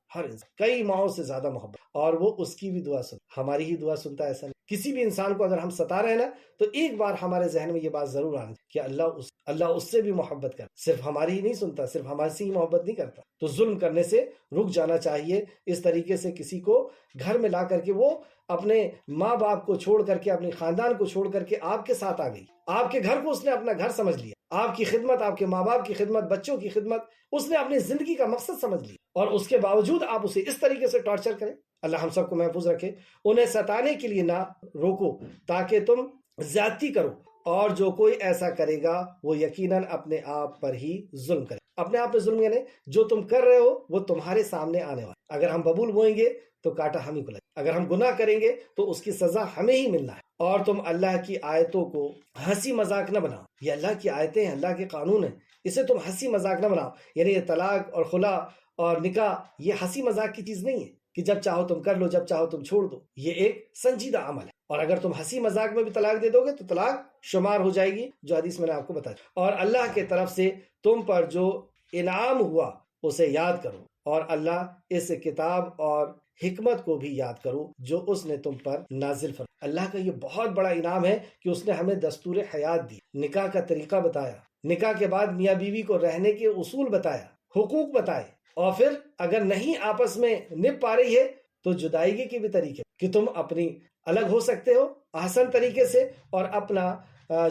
کئی ماؤں سے زیادہ محبت، اور وہ اس کی بھی دعا سنتا، ہماری ہی دعا سنتا ہے۔ ایسا نہیں، کسی بھی انسان کو اگر ہم ستا رہے ہیں نا تو ایک بار ہمارے ذہن میں یہ بات ضرور آنا کہ اللہ اس سے بھی محبت کرتا، صرف ہماری ہی نہیں سنتا، صرف ہمارے سے ہی محبت نہیں کرتا۔ تو ظلم کرنے سے رک جانا چاہیے۔ اس طریقے سے کسی کو گھر میں لا کر کے، وہ اپنے ماں باپ کو چھوڑ کر کے، اپنے خاندان کو چھوڑ کر کے آپ کے ساتھ آ گئی، آپ کے گھر کو اس نے اپنا گھر سمجھ لیا، آپ کی خدمت، آپ کے ماں باپ کی خدمت، بچوں کی خدمت اس نے اپنی زندگی کا مقصد سمجھ لیا، اور اس کے باوجود آپ اسے اس طریقے سے ٹارچر کریں۔ اللہ ہم سب کو محفوظ رکھے۔ انہیں ستانے کے لیے نہ روکو تاکہ تم زیادتی کرو، اور جو کوئی ایسا کرے گا وہ یقیناً اپنے آپ پر ہی ظلم کرے۔ اپنے آپ پہ ظلم یعنی جو تم کر رہے ہو وہ تمہارے سامنے آنے والا۔ اگر ہم ببول بوئیں گے تو کانٹا ہم ہی کو لگے، اگر ہم گناہ کریں گے تو اس کی سزا ہمیں ہی ملنا ہے۔ اور تم اللہ کی آیتوں کو ہنسی مذاق نہ بناؤ، یہ اللہ کی آیتیں ہیں، اللہ کے قانون ہیں، اسے تم ہنسی مذاق نہ بناؤ۔ یعنی یہ طلاق اور خلا اور نکاح یہ ہنسی مذاق کی چیز نہیں ہے کہ جب چاہو تم کر لو، جب چاہو تم چھوڑ دو۔ یہ ایک سنجیدہ عمل ہے، اور اگر تم ہنسی مذاق میں بھی طلاق دے دو گے تو طلاق شمار ہو جائے گی، جو حدیث میں نے آپ کو بتایا۔ اور اللہ کے طرف سے تم پر جو انعام ہوا اسے یاد کرو اور اللہ اس کتاب اور حکمت کو بھی یاد کرو جو اس نے تم پر نازل فرمائی۔ اللہ کا یہ بہت بڑا انعام ہے کہ اس نے ہمیں دستور حیات دی، نکاح کا طریقہ بتایا، نکاح کے بعد میاں بیوی کو رہنے کے اصول بتایا، حقوق بتائے، اور پھر اگر نہیں آپس میں نبھ پا رہی ہے تو جدائیگی کے بھی طریقے کہ تم اپنی الگ ہو سکتے ہو احسن طریقے سے، اور اپنا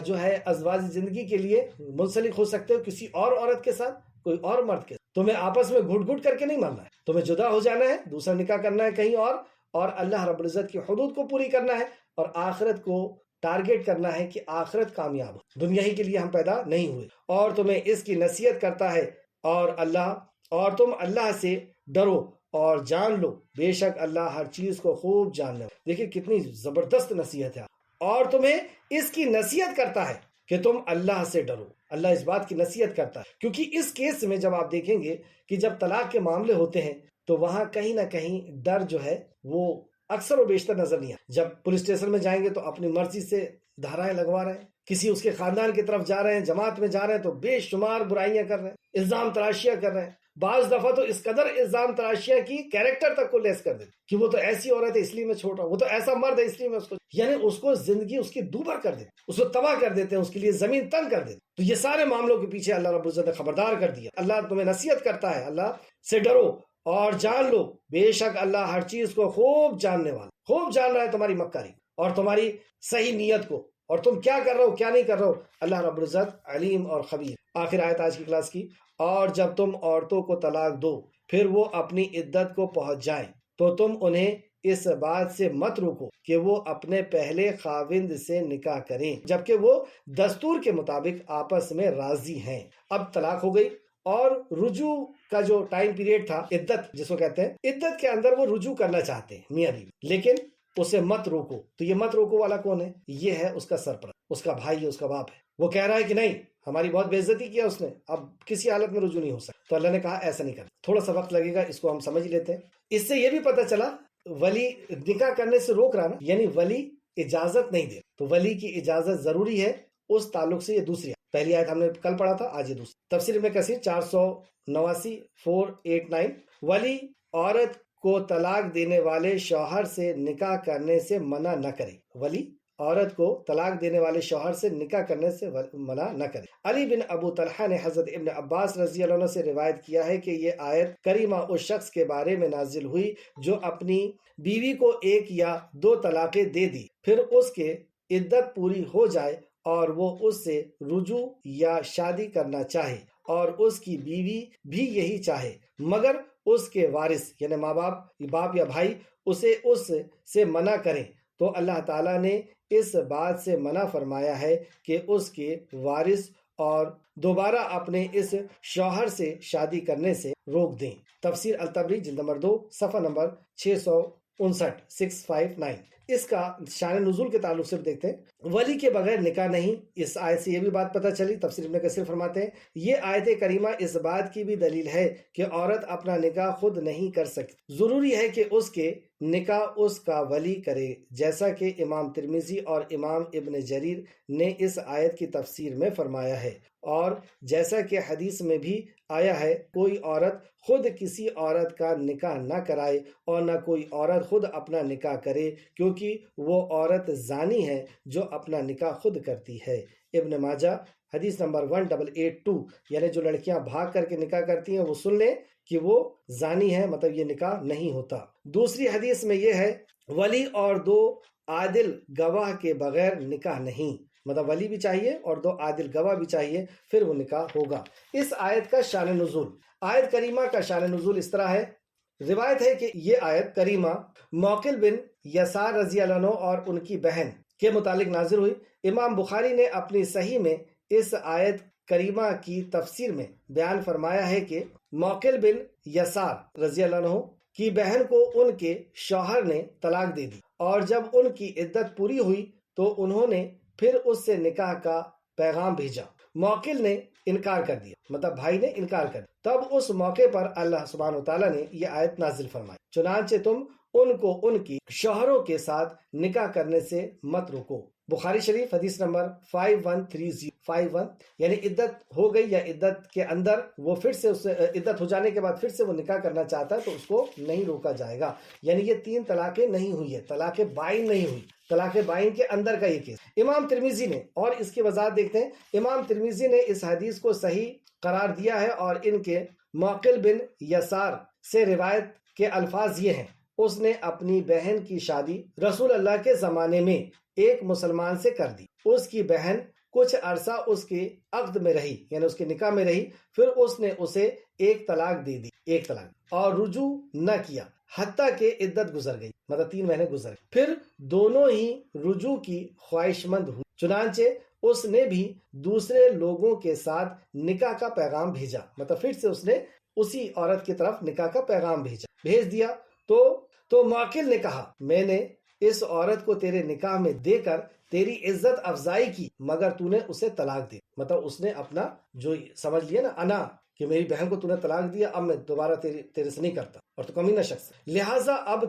جو ہے ازواج زندگی کے لیے منسلک ہو سکتے ہو کسی اور عورت کے ساتھ، کوئی اور مرد کے ساتھ۔ تمہیں آپس میں گھٹ گھٹ کر کے نہیں مرنا ہے، تمہیں جدا ہو جانا ہے، دوسرا نکاح کرنا ہے کہیں اور اللہ رب العزت کی حدود کو پوری کرنا ہے اور آخرت کو ٹارگٹ کرنا ہے کہ آخرت کامیاب ہو، دنیا ہی کے لیے ہم پیدا نہیں ہوئے۔ اور تمہیں اس کی نصیحت کرتا ہے اور تم اللہ سے ڈرو اور جان لو بے شک اللہ ہر چیز کو خوب جاننے والا۔ دیکھیں کتنی زبردست نصیحت ہے، اور تمہیں اس کی نصیحت کرتا ہے کہ تم اللہ سے ڈرو۔ اللہ اس بات کی نصیحت کرتا ہے کیونکہ اس کیس میں جب آپ دیکھیں گے کہ جب طلاق کے معاملے ہوتے ہیں تو وہاں کہیں نہ کہیں ڈر جو ہے وہ اکثر و بیشتر نظر نہیں آتا۔ جب پولیس اسٹیشن میں جائیں گے تو اپنی مرضی سے دھارائیں لگوا رہے ہیں، کسی اس کے خاندان کی طرف جا رہے ہیں، جماعت میں جا رہے ہیں تو بے شمار برائیاں کر رہے ہیں، الزام تراشیاں کر رہے ہیں، بعض دفعہ تو اس قدر الزام تراشیاں کی کیریکٹر تک کو لیس کر دیتے کہ وہ تو ایسی عورت ہے اس لیے میں چھوڑ رہا ہوں، وہ تو ایسا مرد ہے اس لیے میں اس کو، یعنی اس کو زندگی اس کی دوبھر کر دیتے، اس کو تباہ کر دیتے ہیں، اس کے لیے زمین تنگ کر دیتے۔ تو یہ سارے معاملوں کے پیچھے اللہ رب العزت نے خبردار کر دیا۔ اللہ تمہیں نصیحت کرتا ہے، اللہ سے ڈرو اور جان لو بے شک اللہ ہر چیز کو خوب جاننے والا، خوب جان رہا ہے تمہاری مکاری اور تمہاری صحیح نیت کو، اور تم کیا کر رہے ہو کیا نہیں کر رہے ہو، اللہ رب العزت علیم اور خبیر۔ آخر آیت آج کی کلاس کی، اور جب تم عورتوں کو طلاق دو پھر وہ اپنی عدت کو پہنچ جائیں تو تم انہیں اس بات سے مت روکو کہ وہ اپنے پہلے خاوند سے نکاح کریں جبکہ وہ دستور کے مطابق آپس میں راضی ہیں۔ اب طلاق ہو گئی اور رجوع کا جو ٹائم پیریڈ تھا، عدت جس کو کہتے ہیں، عدت کے اندر وہ رجوع کرنا چاہتے ہیں میاں بیوی، لیکن اسے مت روکو۔ تو یہ مت روکو والا کون ہے؟ یہ ہے اس کا سرپرست، اس کا بھائی ہے، اس کا باپ ہے۔ وہ کہہ رہا ہے کہ نہیں ہماری بہت بے عزتی کیا اس نے، اب کسی حالت میں رجوع نہیں ہو سکتا۔ تو اللہ نے کہا ایسا نہیں کرنا، تھوڑا سا وقت لگے گا، اس کو ہم سمجھ لیتے ہیں۔ اس سے یہ بھی پتہ چلا ولی نکاح کرنے سے روک رہا نا، یعنی ولی اجازت نہیں دے، تو ولی کی اجازت ضروری ہے اس تعلق سے۔ یہ دوسری پہلی آیت ہم نے کل پڑھا تھا، آج یہ دوسری۔ تفسیر ابن کثیر 489 489، ولی عورت کو طلاق دینے والے شوہر سے نکاح کرنے سے منع نہ کرے، ولی عورت کو طلاق دینے والے شوہر سے نکاح کرنے سے منع نہ کرے۔ علی بن ابو طلحہ نے حضرت ابن عباس رضی اللہ عنہ سے روایت کیا ہے کہ یہ آیت کریمہ اس شخص کے بارے میں نازل ہوئی جو اپنی بیوی کو 1 یا 2 طلاقیں دے دی، پھر اس کے عدت پوری ہو جائے اور وہ اس سے رجوع یا شادی کرنا چاہے اور اس کی بیوی بھی یہی چاہے، مگر اس کے وارث یعنی ماں باپ یا بھائی اسے اس سے منع کریں، تو اللہ تعالیٰ نے اس بات سے منع فرمایا ہے کہ اس کے وارث اور دوبارہ اپنے اس شوہر سے شادی کرنے سے روک دیں۔ تفسیر الطبری جلد نمبر 2 صفحہ نمبر 659 659۔ اس کا شان نزول کے تعلق سے دیکھتے ہیں، ولی کے بغیر نکاح نہیں۔ اس آیت سے یہ بھی بات پتہ چلی، تفسیر ابن کثیر فرماتے ہیں یہ آیت کریمہ اس بات کی بھی دلیل ہے کہ عورت اپنا نکاح خود نہیں کر سکتی، ضروری ہے کہ اس کے نکاح اس کا ولی کرے، جیسا کہ امام ترمذی اور امام ابن جریر نے اس آیت کی تفسیر میں فرمایا ہے، اور جیسا کہ حدیث میں بھی آیا ہے کوئی عورت خود کسی عورت کا نکاح نہ کرائے اور نہ کوئی عورت خود اپنا نکاح کرے، کیونکہ وہ عورت زانی ہے جو اپنا نکاح خود کرتی ہے۔ ابن ماجہ حدیث نمبر 1882، یعنی جو لڑکیاں بھاگ کر کے نکاح کرتی ہیں وہ سن لیں کہ وہ زانی ہے، مطلب یہ نکاح نہیں ہوتا۔ دوسری حدیث میں یہ ہے ولی اور 2 عادل گواہ کے بغیر نکاح نہیں، مطلب ولی بھی چاہیے اور 2 عادل گواہ بھی چاہیے، پھر وہ نکاح ہوگا۔ اس آیت کا شان نزول، آیت کریمہ کا شان نزول اس طرح ہے، روایت ہے کہ یہ آیت کریمہ موقل بن یسار رضی اللہ عنہ اور ان کی بہن کے متعلق نازل ہوئی۔ امام بخاری نے اپنی صحیح میں اس آیت کریمہ کی تفسیر میں بیان فرمایا ہے کہ موقل بن یسار رضی اللہ عنہ کی بہن کو ان کے شوہر نے طلاق دے دی، اور جب ان کی عدت پوری ہوئی تو انہوں نے پھر اس سے نکاح کا پیغام بھیجا، موقل نے انکار کر دیا، مطلب بھائی نے انکار کر دیا۔ تب اس موقع پر اللہ سبحانہ وتعالیٰ نے یہ آیت نازل فرمائی، چنانچہ تم ان کو ان کی شوہروں کے ساتھ نکاح کرنے سے مت روکو، بخاری شریف حدیث نمبر 5130 یعنی عدت ہو گئی یا عدت کے اندر وہ پھر سے عدت ہو جانے کے بعد پھر سے وہ نکاح کرنا چاہتا ہے تو اس کو نہیں روکا جائے گا. یعنی یہ 3 طلاقیں نہیں ہوئی ہے, طلاق بائن نہیں ہوئی, طلاق بائن کے اندر کا یہ کیس. امام ترمذی نے, اور اس کی وضاحت دیکھتے ہیں, امام ترمذی نے اس حدیث کو صحیح قرار دیا ہے اور ان کے معقل بن یسار سے روایت کے الفاظ یہ ہیں: اس نے اپنی بہن کی شادی رسول اللہ کے زمانے میں ایک مسلمان سے کر دی. اس کی بہن کچھ عرصہ اس کے عقد میں رہی, یعنی اس کے نکاح میں رہی, پھر اس نے اسے ایک طلاق دے دی, ایک طلاق, اور رجوع نہ کیا حتیٰ کہ عدت گزر گئی, مطلب 3 مہینے گزر گئے. پھر دونوں ہی رجوع کی خواہش مند ہوئی, چنانچہ اس نے بھی دوسرے لوگوں کے ساتھ نکاح کا پیغام بھیجا, مطلب پھر سے اس نے اسی عورت کی طرف نکاح کا پیغام بھیج دیا. تو معقل نے کہا, میں نے اس عورت کو تیرے نکاح میں دے کر تیری عزت افزائی کی, مگر تو نے اسے طلاق دی. مطلب اس نے اپنا جو سمجھ لیا نا انا, کہ میری بہن کو تو نے طلاق دیا, اب میں دوبارہ تیرے سے نہیں کرتا, اور تو کمینہ شخص, لہٰذا اب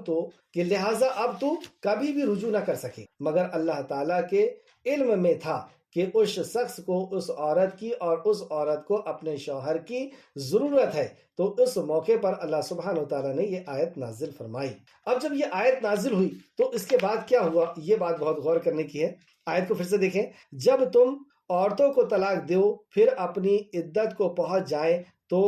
تو کبھی بھی رجوع نہ کر سکے. مگر اللہ تعالیٰ کے علم میں تھا کہ اس شخص کو اس عورت کی اور اس عورت کو اپنے شوہر کی ضرورت ہے, تو اس موقع پر اللہ سبحانہ وتعالیٰ نے یہ آیت نازل فرمائی. اب جب یہ آیت نازل ہوئی تو اس کے بعد کیا ہوا, یہ بات بہت غور کرنے کی ہے. آیت کو پھر سے دیکھیں, جب تم عورتوں کو طلاق دو پھر اپنی عدت کو پہنچ جائیں تو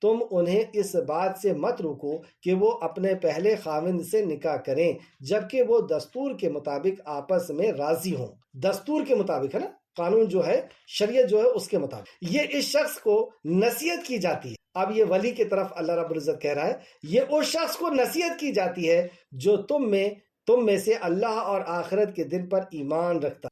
تم انہیں اس بات سے مت روکو کہ وہ اپنے پہلے خاوند سے نکاح کریں جبکہ وہ دستور کے مطابق آپس میں راضی ہوں. دستور کے مطابق ہے نا, قانون جو ہے, شریعت جو ہے, اس کے مطابق. یہ اس شخص کو نصیحت کی جاتی ہے. اب یہ ولی کی طرف اللہ رب العزت کہہ رہا ہے, یہ اس شخص کو نصیحت کی جاتی ہے جو تم میں سے اللہ اور آخرت کے دن پر ایمان رکھتا.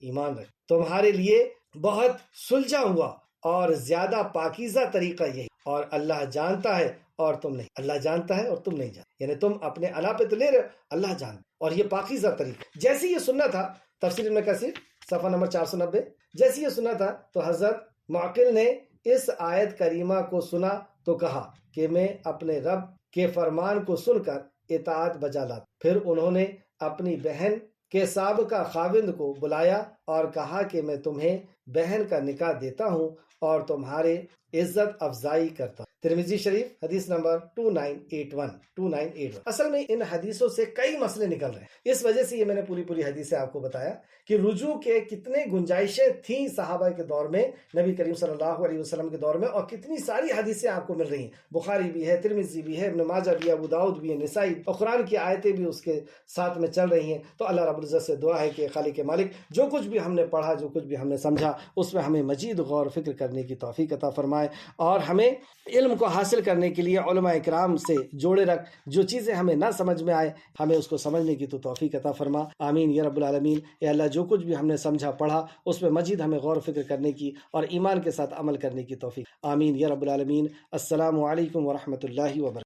تمہارے لیے بہت سلجھا ہوا اور زیادہ پاکیزہ طریقہ یہی, اور اللہ جانتا ہے اور تم نہیں. اللہ جانتا ہے اور تم نہیں جانتے, یعنی تم اپنے انا پہ تو لے رہے ہو, اللہ جانتا, اور یہ پاکیزہ طریقہ. جیسے یہ سننا تھا, تفسیر ابن کثیر صفحہ نمبر 490, جیسے یہ سنا تھا تو حضرت معقل نے اس آیت کریمہ کو سنا تو کہا کہ میں اپنے رب کے فرمان کو سن کر اطاعت بجا لاتا. پھر انہوں نے اپنی بہن کے سابقہ خاوند کو بلایا اور کہا کہ میں تمہیں بہن کا نکاح دیتا ہوں اور تمہارے عزت افزائی کرتا ہوں. ترمذی شریف حدیث نمبر 2981. اصل میں ان حدیثوں سے کئی مسئلے نکل رہے ہیں, اس وجہ سے یہ میں نے پوری حدیثیں آپ کو بتایا کہ رجوع کے کتنے گنجائشیں تھیں صحابہ کے دور میں, نبی کریم صلی اللہ علیہ وسلم کے دور میں, اور کتنی ساری حدیثیں آپ کو مل رہی ہیں. بخاری بھی ہے, ترمذی بھی ہے, ابن ماجہ بھی ہے, ابو داؤد بھی ہے, نسائی, اور قرآن کی آیتیں بھی اس کے ساتھ میں چل رہی ہیں. تو اللہ رب العزت سے دعا ہے کہ خالق مالک جو کچھ بھی ہم نے پڑھا, جو کچھ بھی ہم نے سمجھا, اس میں ہمیں مزید غور و فکر کرنے کی توفیق عطا فرمائے, اور ہمیں علم کو حاصل کرنے کے لیے علماء اکرام سے جوڑے رکھ. جو چیزیں ہمیں نہ سمجھ میں آئے ہمیں اس کو سمجھنے کی تو توفیق عطا فرما, آمین یا رب العالمین. اے اللہ, جو کچھ بھی ہم نے سمجھا پڑھا اس میں مزید ہمیں غور و فکر کرنے کی اور ایمان کے ساتھ عمل کرنے کی توفیق, آمین یا رب العالمین. السلام علیکم ورحمۃ اللہ وبرکاتہ.